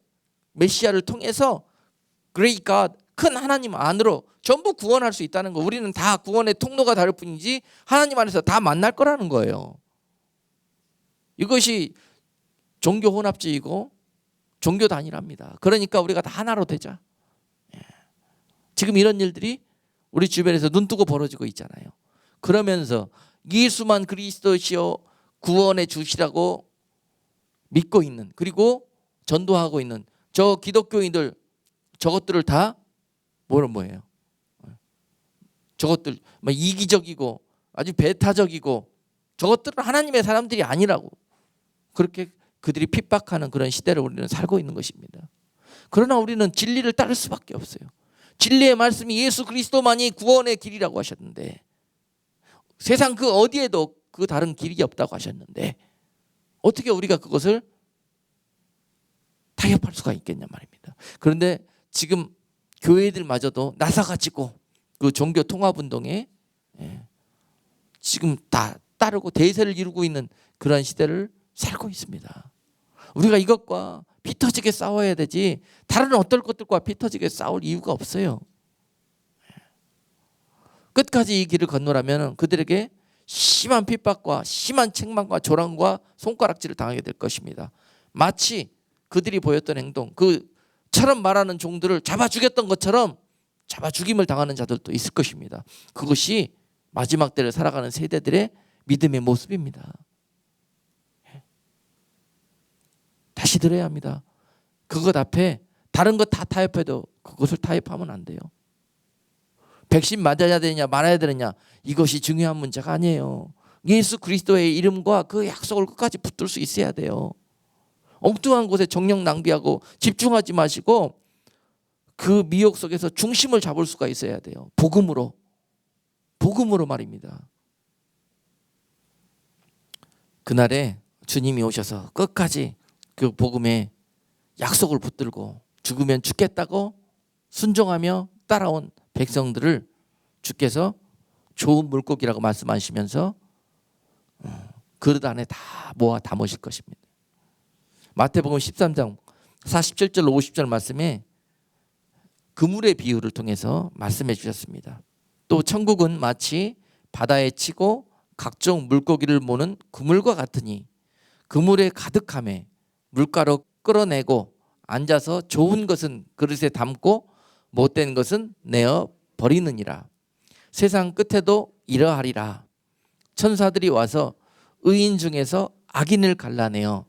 메시아를 통해서 Great God, 큰 하나님 안으로 전부 구원할 수 있다는 거. 우리는 다 구원의 통로가 다를 뿐이지 하나님 안에서 다 만날 거라는 거예요. 이것이 종교 혼합주의고 종교 단일화입니다. 그러니까 우리가 다 하나로 되자. 지금 이런 일들이 우리 주변에서 눈뜨고 벌어지고 있잖아요. 그러면서 예수만 그리스도시요 구원의 주시라고 믿고 있는, 그리고 전도하고 있는 저 기독교인들, 저것들을 다 뭐예요? 저것들 이기적이고 아주 배타적이고 저것들은 하나님의 사람들이 아니라고 그렇게 그들이 핍박하는 그런 시대를 우리는 살고 있는 것입니다. 그러나 우리는 진리를 따를 수밖에 없어요. 진리의 말씀이 예수 그리스도만이 구원의 길이라고 하셨는데 세상 그 어디에도 그 다른 길이 없다고 하셨는데 어떻게 우리가 그것을 타협할 수가 있겠냐 말입니다. 그런데 지금 교회들마저도 나서가지고 그 종교 통합운동에 지금 다 따르고 대세를 이루고 있는 그런 시대를 살고 있습니다. 우리가 이것과 피터지게 싸워야 되지 다른 어떤 것들과 피터지게 싸울 이유가 없어요. 끝까지 이 길을 건너라면 그들에게 심한 핍박과 심한 책망과 조랑과 손가락질을 당하게 될 것입니다. 마치 그들이 보였던 행동, 그처럼 말하는 종들을 잡아 죽였던 것처럼 잡아 죽임을 당하는 자들도 있을 것입니다. 그것이 마지막 때를 살아가는 세대들의 믿음의 모습입니다. 다시 들어야 합니다. 그것 앞에 다른 것 다 타협해도 그것을 타협하면 안 돼요. 백신 맞아야 되느냐 말아야 되느냐 이것이 중요한 문제가 아니에요. 예수 그리스도의 이름과 그 약속을 끝까지 붙들 수 있어야 돼요. 엉뚱한 곳에 정력 낭비하고 집중하지 마시고 그 미혹 속에서 중심을 잡을 수가 있어야 돼요. 복음으로 말입니다. 그날에 주님이 오셔서 끝까지 그 복음의 약속을 붙들고 죽으면 죽겠다고 순종하며 따라온 백성들을 주께서 좋은 물고기라고 말씀하시면서 그릇 안에 다 모아 담으실 것입니다. 마태복음 13장 47절 50절 말씀에 그물의 비유를 통해서 말씀해 주셨습니다. 또 천국은 마치 바다에 치고 각종 물고기를 모는 그물과 같으니 그물에 가득함에 물가로 끌어내고 앉아서 좋은 것은 그릇에 담고 못된 것은 내어 버리느니라. 세상 끝에도 이러하리라. 천사들이 와서 의인 중에서 악인을 갈라내어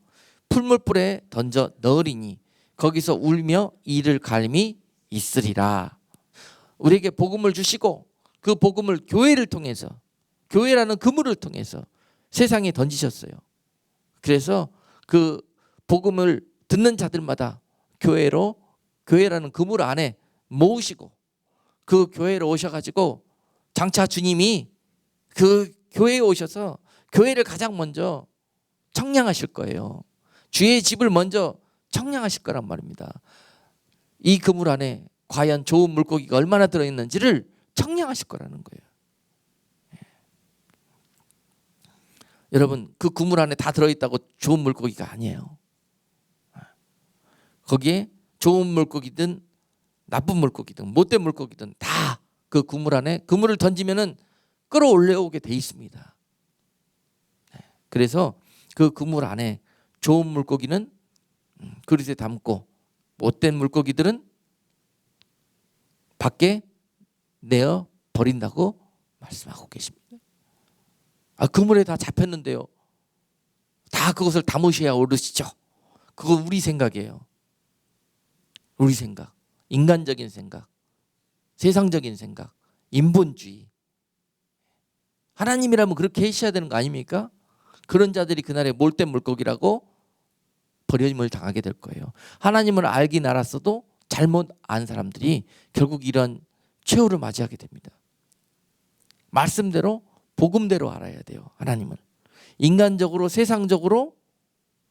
풀물불에 던져 넣으리니 거기서 울며 이를 갈미 있으리라. 우리에게 복음을 주시고 그 복음을 교회를 통해서, 교회라는 그물을 통해서 세상에 던지셨어요. 그래서 그 복음을 듣는 자들마다 교회라는 그물 안에 모으시고 그 교회로 오셔가지고 장차 주님이 그 교회에 오셔서 교회를 가장 먼저 청량하실 거예요. 주의 집을 먼저 청량하실 거란 말입니다. 이 그물 안에 과연 좋은 물고기가 얼마나 들어있는지를 청량하실 거라는 거예요. 여러분, 그 그물 안에 다 들어있다고 좋은 물고기가 아니에요. 거기에 좋은 물고기든 나쁜 물고기든 못된 물고기든 다 그 그물 안에, 그물을 던지면은 끌어올려오게 돼 있습니다. 그래서 그 그물 안에 좋은 물고기는 그릇에 담고 못된 물고기들은 밖에 내어 버린다고 말씀하고 계십니다. 그물에 다 잡혔는데요, 다 그것을 담으셔야 오르시죠. 그건 우리 생각이에요. 우리 생각, 인간적인 생각, 세상적인 생각, 인본주의. 하나님이라면 그렇게 하셔야 되는 거 아닙니까? 그런 자들이 그날에 몰된 물고기라고 버림을 당하게 될 거예요. 하나님을 알긴 알았어도 잘못 안 사람들이 결국 이런 최후를 맞이하게 됩니다. 말씀대로 복음대로 알아야 돼요. 하나님을. 인간적으로 세상적으로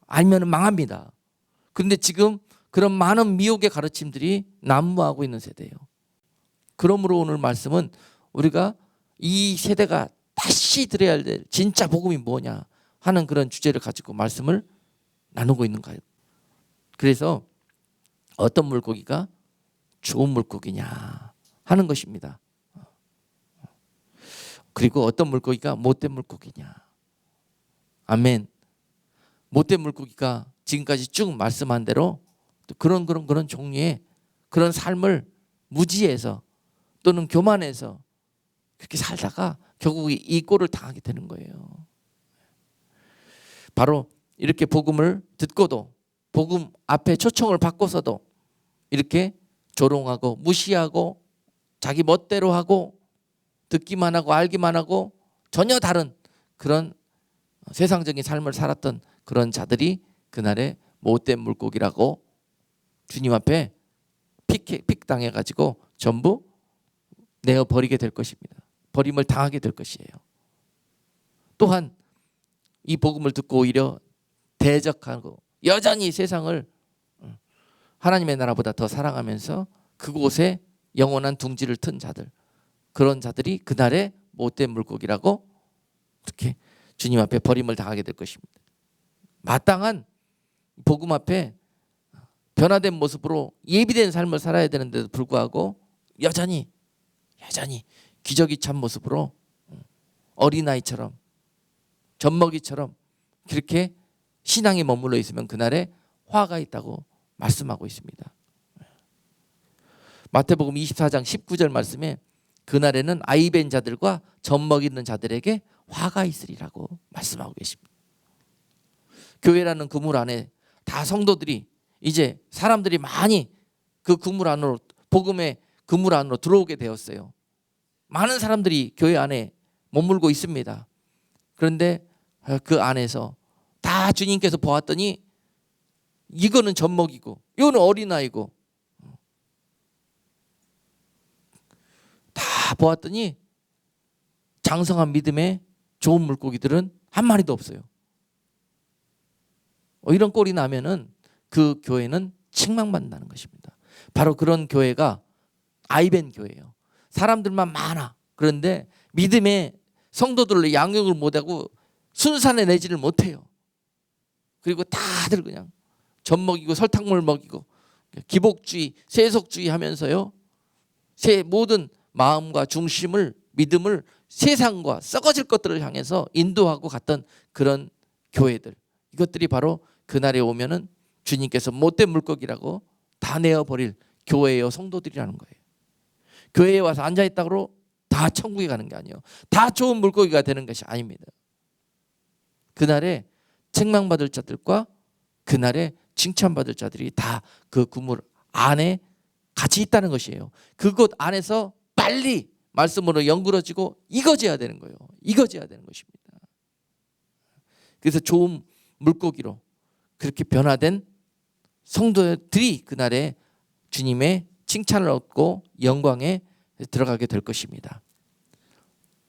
알면 망합니다. 그런데 지금 그런 많은 미혹의 가르침들이 난무하고 있는 세대예요. 그러므로 오늘 말씀은 우리가 이 세대가 다시 들어야 될 진짜 복음이 뭐냐 하는 그런 주제를 가지고 말씀을 나누고 있는 거예요. 그래서 어떤 물고기가 좋은 물고기냐 하는 것입니다. 그리고 어떤 물고기가 못된 물고기냐. 아멘. 못된 물고기가 지금까지 쭉 말씀한 대로 그런 종류의 그런 삶을 무지해서 또는 교만해서 그렇게 살다가 결국 이 꼴을 당하게 되는 거예요. 바로 이렇게 복음을 듣고도 복음 앞에 초청을 받고서도 이렇게 조롱하고 무시하고 자기 멋대로 하고 듣기만 하고 알기만 하고 전혀 다른 그런 세상적인 삶을 살았던 그런 자들이 그날에 못된 물고기라고 주님 앞에 픽 당해가지고 전부 내어버리게 될 것입니다. 버림을 당하게 될 것이에요. 또한 이 복음을 듣고 오히려 대적하고 여전히 세상을 하나님의 나라보다 더 사랑하면서 그곳에 영원한 둥지를 튼 자들, 그런 자들이 그날에 못된 물고기라고 그렇게 주님 앞에 버림을 당하게 될 것입니다. 마땅한 복음 앞에 변화된 모습으로 예비된 삶을 살아야 되는데도 불구하고 여전히 기저귀 찬 모습으로 어린아이처럼 젖먹이처럼 그렇게 신앙에 머물러 있으면 그날에 화가 있다고 말씀하고 있습니다. 마태복음 24장 19절 말씀에 그날에는 아이벤 자들과 젖먹이는 자들에게 화가 있으리라고 말씀하고 계십니다. 교회라는 그물 안에 다 성도들이 이제 사람들이 많이 그 그물 안으로, 복음의 그물 안으로 들어오게 되었어요. 많은 사람들이 교회 안에 머물고 있습니다. 그런데 그 안에서 다 주님께서 보았더니 이거는 젖먹이고 이거는 어린아이고 다 보았더니 장성한 믿음의 좋은 물고기들은 한 마리도 없어요. 이런 꼴이 나면은 그 교회는 책망받는다는 것입니다. 바로 그런 교회가 아이벤 교회예요. 사람들만 많아. 그런데 믿음의 성도들을 양육을 못하고 순산에 내지를 못해요. 그리고 다들 그냥 젖먹이고 설탕물 먹이고 기복주의, 세속주의 하면서요, 모든 마음과 중심을, 믿음을 세상과 썩어질 것들을 향해서 인도하고 갔던 그런 교회들, 이것들이 바로 그날에 오면은 주님께서 못된 물고기라고 다 내어버릴 교회요 성도들이라는 거예요. 교회에 와서 앉아있다고 다 천국에 가는 게 아니에요. 다 좋은 물고기가 되는 것이 아닙니다. 그날에 책망받을 자들과 그날에 칭찬받을 자들이 다 그 그물 안에 같이 있다는 것이에요. 그곳 안에서 빨리 말씀으로 연그러지고 익어져야 되는 거예요. 익어져야 되는 것입니다. 그래서 좋은 물고기로 그렇게 변화된 성도들이 그날에 주님의 칭찬을 얻고 영광에 들어가게 될 것입니다.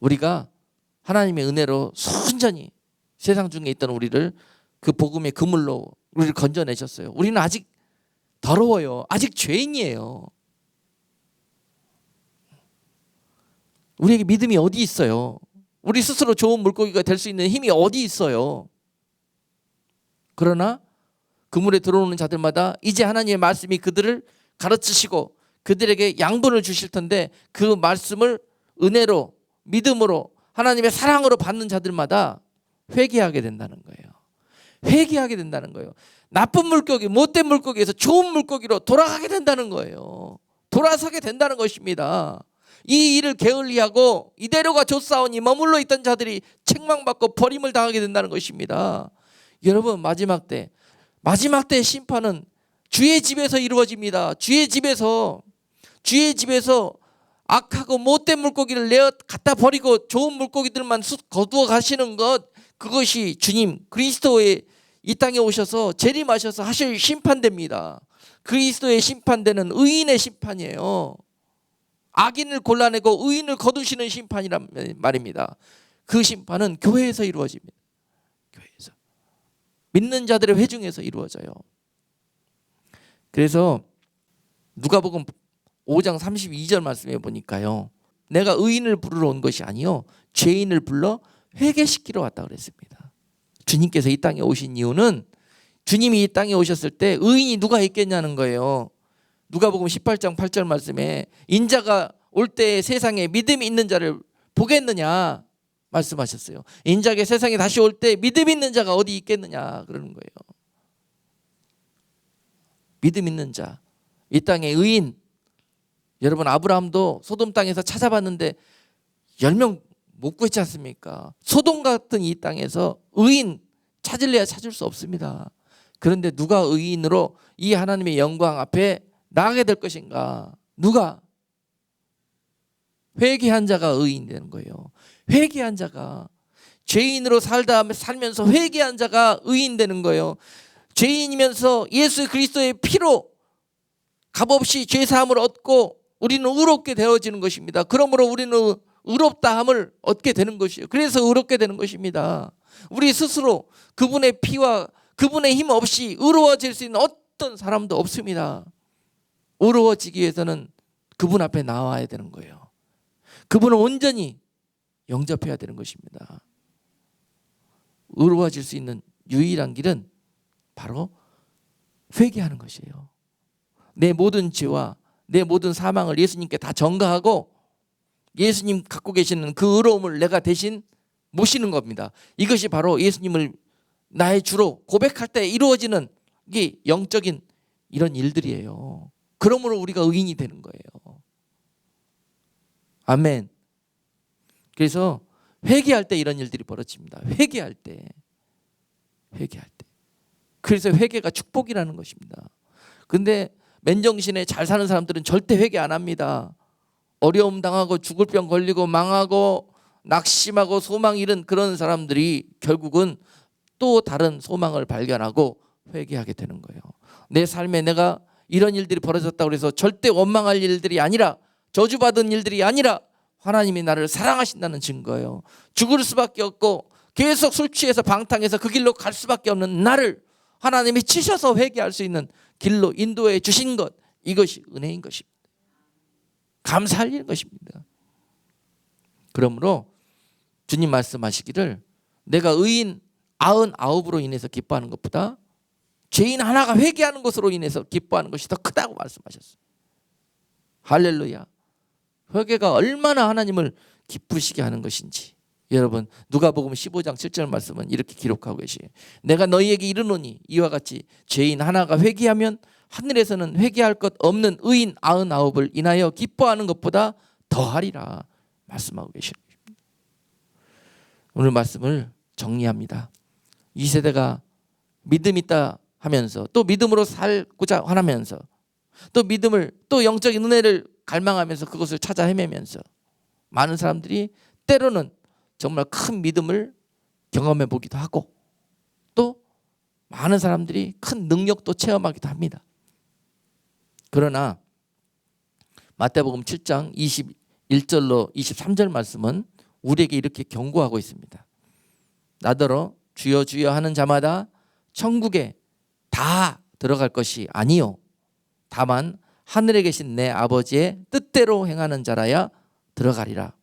우리가 하나님의 은혜로 순전히 세상 중에 있던 우리를 그 복음의 그물로 우리를 건져내셨어요. 우리는 아직 더러워요. 아직 죄인이에요. 우리에게 믿음이 어디 있어요? 우리 스스로 좋은 물고기가 될 수 있는 힘이 어디 있어요? 그러나 그물에 들어오는 자들마다 이제 하나님의 말씀이 그들을 가르치시고 그들에게 양분을 주실 텐데 그 말씀을 은혜로 믿음으로 하나님의 사랑으로 받는 자들마다 회개하게 된다는 거예요. 회개하게 된다는 거예요. 나쁜 물고기, 못된 물고기에서 좋은 물고기로 돌아가게 된다는 거예요. 돌아서게 된다는 것입니다. 이 일을 게을리하고 이대로가 좋사오니 머물러 있던 자들이 책망받고 버림을 당하게 된다는 것입니다. 여러분, 마지막 때의 심판은 주의 집에서 이루어집니다. 주의 집에서 악하고 못된 물고기를 내어 갖다 버리고 좋은 물고기들만 거두어 가시는 것, 그것이 주님 그리스도의 이 땅에 오셔서 재림하셔서 하실 심판대입니다. 그리스도의 심판대는 의인의 심판이에요. 악인을 골라내고 의인을 거두시는 심판이란 말입니다. 그 심판은 교회에서 이루어집니다. 교회에서 믿는 자들의 회중에서 이루어져요. 그래서 누가복음 5장 32절 말씀에 보니까요, 내가 의인을 부르러 온 것이 아니요 죄인을 불러 회개시키러 왔다 그랬습니다. 주님께서 이 땅에 오신 이유는 주님이 이 땅에 오셨을 때 의인이 누가 있겠냐는 거예요. 누가복음 18장 8절 말씀에 인자가 올 때 세상에 믿음이 있는 자를 보겠느냐 말씀하셨어요. 인자가 세상에 다시 올 때 믿음 있는 자가 어디 있겠느냐 그러는 거예요. 믿음 있는 자, 이 땅의 의인. 여러분, 아브라함도 소돔 땅에서 찾아봤는데 10명 못 구했지 않습니까? 소돔 같은 이 땅에서 의인 찾을래야 찾을 수 없습니다. 그런데 누가 의인으로 이 하나님의 영광 앞에 나가게 될 것인가? 누가? 회개한 자가 의인 되는 거예요. 회개한 자가, 죄인으로 살면서 회개한 자가 의인 되는 거예요. 죄인이면서 예수 그리스도의 피로 값없이 죄사함을 얻고 우리는 의롭게 되어지는 것입니다. 그러므로 우리는 의롭다함을 얻게 되는 것이에요. 그래서 의롭게 되는 것입니다. 우리 스스로 그분의 피와 그분의 힘 없이 의로워질 수 있는 어떤 사람도 없습니다. 의로워지기 위해서는 그분 앞에 나와야 되는 거예요. 그분을 온전히 영접해야 되는 것입니다. 의로워질 수 있는 유일한 길은 바로 회개하는 것이에요. 내 모든 죄와 내 모든 사망을 예수님께 다 전가하고 예수님 갖고 계시는 그 의로움을 내가 대신 모시는 겁니다. 이것이 바로 예수님을 나의 주로 고백할 때 이루어지는 이게 영적인 이런 일들이에요. 그러므로 우리가 의인이 되는 거예요. 아멘. 그래서 회개할 때 이런 일들이 벌어집니다. 회개할 때. 그래서 회개가 축복이라는 것입니다. 근데 맨정신에 잘 사는 사람들은 절대 회개 안 합니다. 어려움 당하고 죽을 병 걸리고 망하고 낙심하고 소망 잃은 그런 사람들이 결국은 또 다른 소망을 발견하고 회개하게 되는 거예요. 내 삶에 내가 이런 일들이 벌어졌다고 해서 절대 원망할 일들이 아니라, 저주받은 일들이 아니라 하나님이 나를 사랑하신다는 증거예요. 죽을 수밖에 없고 계속 술 취해서 방탕해서 그 길로 갈 수밖에 없는 나를 하나님이 치셔서 회개할 수 있는 길로 인도해 주신 것, 이것이 은혜인 것입니다. 감사할 일인 것입니다. 그러므로 주님 말씀하시기를 내가 의인 99으로 인해서 기뻐하는 것보다 죄인 하나가 회개하는 것으로 인해서 기뻐하는 것이 더 크다고 말씀하셨어요. 할렐루야. 회개가 얼마나 하나님을 기쁘시게 하는 것인지. 여러분, 누가복음 15장 7절 말씀은 이렇게 기록하고 계시에요. 내가 너희에게 이르노니 이와 같이 죄인 하나가 회개하면 하늘에서는 회개할 것 없는 의인 99을 인하여 기뻐하는 것보다 더하리라 말씀하고 계십니다. 오늘 말씀을 정리합니다. 이 세대가 믿음 있다 하면서 또 믿음으로 살고자 하면서 또 믿음을 또 영적인 은혜를 갈망하면서 그것을 찾아 헤매면서 많은 사람들이 때로는 정말 큰 믿음을 경험해 보기도 하고 또 많은 사람들이 큰 능력도 체험하기도 합니다. 그러나 마태복음 7장 21절로 23절 말씀은 우리에게 이렇게 경고하고 있습니다. 나더러 주여 주여 하는 자마다 천국에 다 들어갈 것이 아니요 다만 하늘에 계신 내 아버지의 뜻대로 행하는 자라야 들어가리라.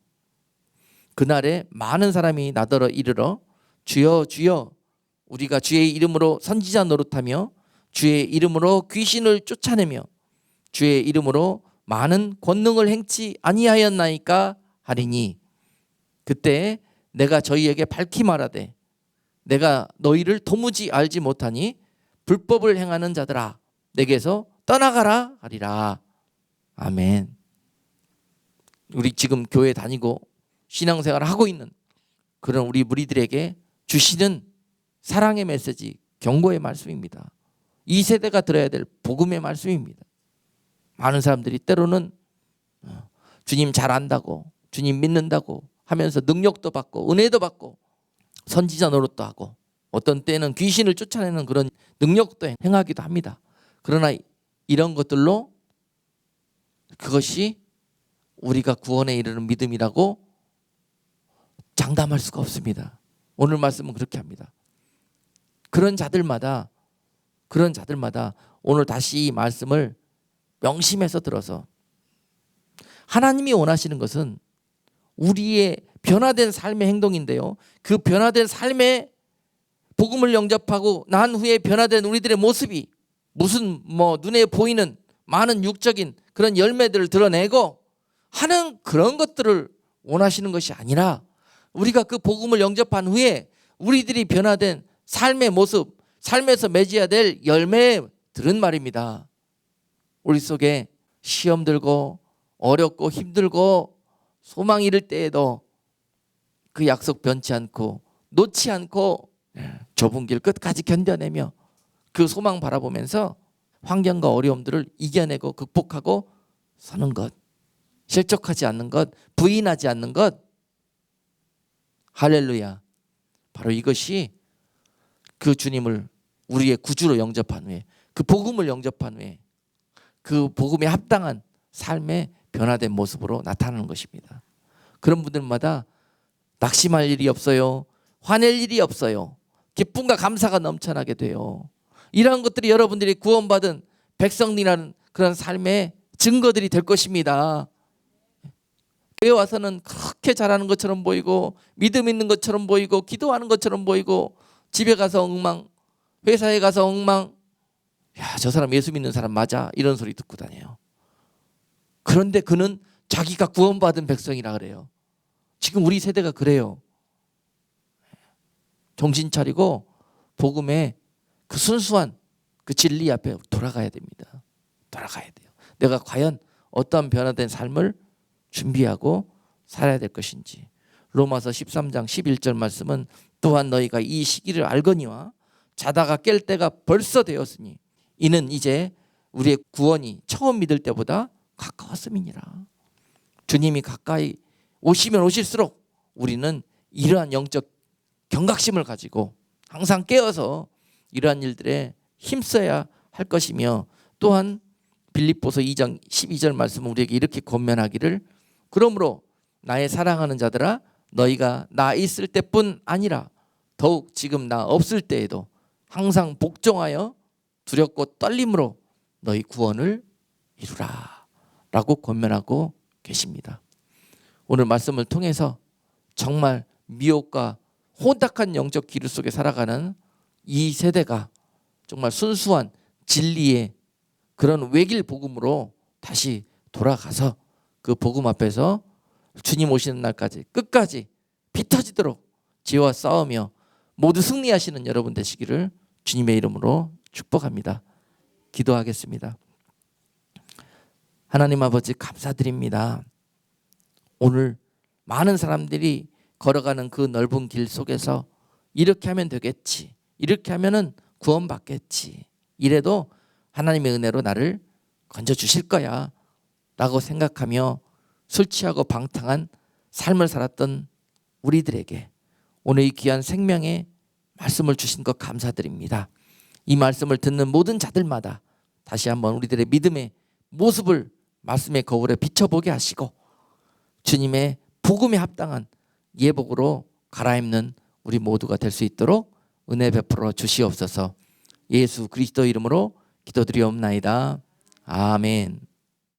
그날에 많은 사람이 나더러 이르러 주여 주여 우리가 주의 이름으로 선지자 노릇하며 주의 이름으로 귀신을 쫓아내며 주의 이름으로 많은 권능을 행치 아니하였나이까 하리니 그때 내가 저희에게 밝히 말하되 내가 너희를 도무지 알지 못하니 불법을 행하는 자들아 내게서 떠나가라 하리라. 아멘. 우리 지금 교회 다니고 신앙생활을 하고 있는 그런 우리 무리들에게 주시는 사랑의 메시지, 경고의 말씀입니다. 이 세대가 들어야 될 복음의 말씀입니다. 많은 사람들이 때로는 주님 잘 안다고 주님 믿는다고 하면서 능력도 받고 은혜도 받고 선지자 노릇도 하고 어떤 때는 귀신을 쫓아내는 그런 능력도 행하기도 합니다. 그러나 이런 것들로 그것이 우리가 구원에 이르는 믿음이라고 장담할 수가 없습니다. 오늘 말씀은 그렇게 합니다. 그런 자들마다 오늘 다시 이 말씀을 명심해서 들어서 하나님이 원하시는 것은 우리의 변화된 삶의 행동인데요. 그 변화된 삶의 복음을 영접하고 난 후에 변화된 우리들의 모습이 무슨 눈에 보이는 많은 육적인 그런 열매들을 드러내고 하는 그런 것들을 원하시는 것이 아니라 우리가 그 복음을 영접한 후에 우리들이 변화된 삶의 모습, 삶에서 맺어야 될 열매들은 말입니다. 우리 속에 시험 들고 어렵고 힘들고 소망 잃을 때에도 그 약속 변치 않고 놓지 않고 좁은 길 끝까지 견뎌내며 그 소망 바라보면서 환경과 어려움들을 이겨내고 극복하고 서는 것, 실족하지 않는 것, 부인하지 않는 것, 할렐루야. 바로 이것이 그 주님을 우리의 구주로 영접한 후에 그 복음을 영접한 후에 그 복음에 합당한 삶의 변화된 모습으로 나타나는 것입니다. 그런 분들마다 낙심할 일이 없어요. 화낼 일이 없어요. 기쁨과 감사가 넘쳐나게 돼요. 이러한 것들이 여러분들이 구원받은 백성이라는 그런 삶의 증거들이 될 것입니다. 교회 와서는 그렇게 잘하는 것처럼 보이고 믿음 있는 것처럼 보이고 기도하는 것처럼 보이고 집에 가서 엉망, 회사에 가서 엉망. 야, 저 사람 예수 믿는 사람 맞아? 이런 소리 듣고 다녀요. 그런데 그는 자기가 구원받은 백성이라 그래요. 지금 우리 세대가 그래요. 정신 차리고 복음의 그 순수한 그 진리 앞에 돌아가야 됩니다. 돌아가야 돼요. 내가 과연 어떤 변화된 삶을 준비하고 살아야 될 것인지. 로마서 13장 11절 말씀은 또한 너희가 이 시기를 알거니와 자다가 깰 때가 벌써 되었으니 이는 이제 우리의 구원이 처음 믿을 때보다 가까웠음이니라. 주님이 가까이 오시면 오실수록 우리는 이러한 영적 경각심을 가지고 항상 깨어서 이러한 일들에 힘써야 할 것이며 또한 빌립보서 2장 12절 말씀은 우리에게 이렇게 권면하기를 그러므로 나의 사랑하는 자들아 너희가 나 있을 때뿐 아니라 더욱 지금 나 없을 때에도 항상 복종하여 두렵고 떨림으로 너희 구원을 이루라 라고 권면하고 계십니다. 오늘 말씀을 통해서 정말 미혹과 혼탁한 영적 기류 속에 살아가는 이 세대가 정말 순수한 진리의 그런 외길 복음으로 다시 돌아가서 그 복음 앞에서 주님 오시는 날까지 끝까지 피 터지도록 지혜와 싸우며 모두 승리하시는 여러분 되시기를 주님의 이름으로 축복합니다. 기도하겠습니다. 하나님 아버지 감사드립니다. 오늘 많은 사람들이 걸어가는 그 넓은 길 속에서 이렇게 하면 되겠지, 이렇게 하면은 구원받겠지. 이래도 하나님의 은혜로 나를 건져주실 거야 라고 생각하며 술 취하고 방탕한 삶을 살았던 우리들에게 오늘 이 귀한 생명의 말씀을 주신 것 감사드립니다. 이 말씀을 듣는 모든 자들마다 다시 한번 우리들의 믿음의 모습을 말씀의 거울에 비춰보게 하시고 주님의 복음에 합당한 예복으로 갈아입는 우리 모두가 될 수 있도록 은혜 베풀어 주시옵소서. 예수 그리스도 이름으로 기도드리옵나이다. 아멘.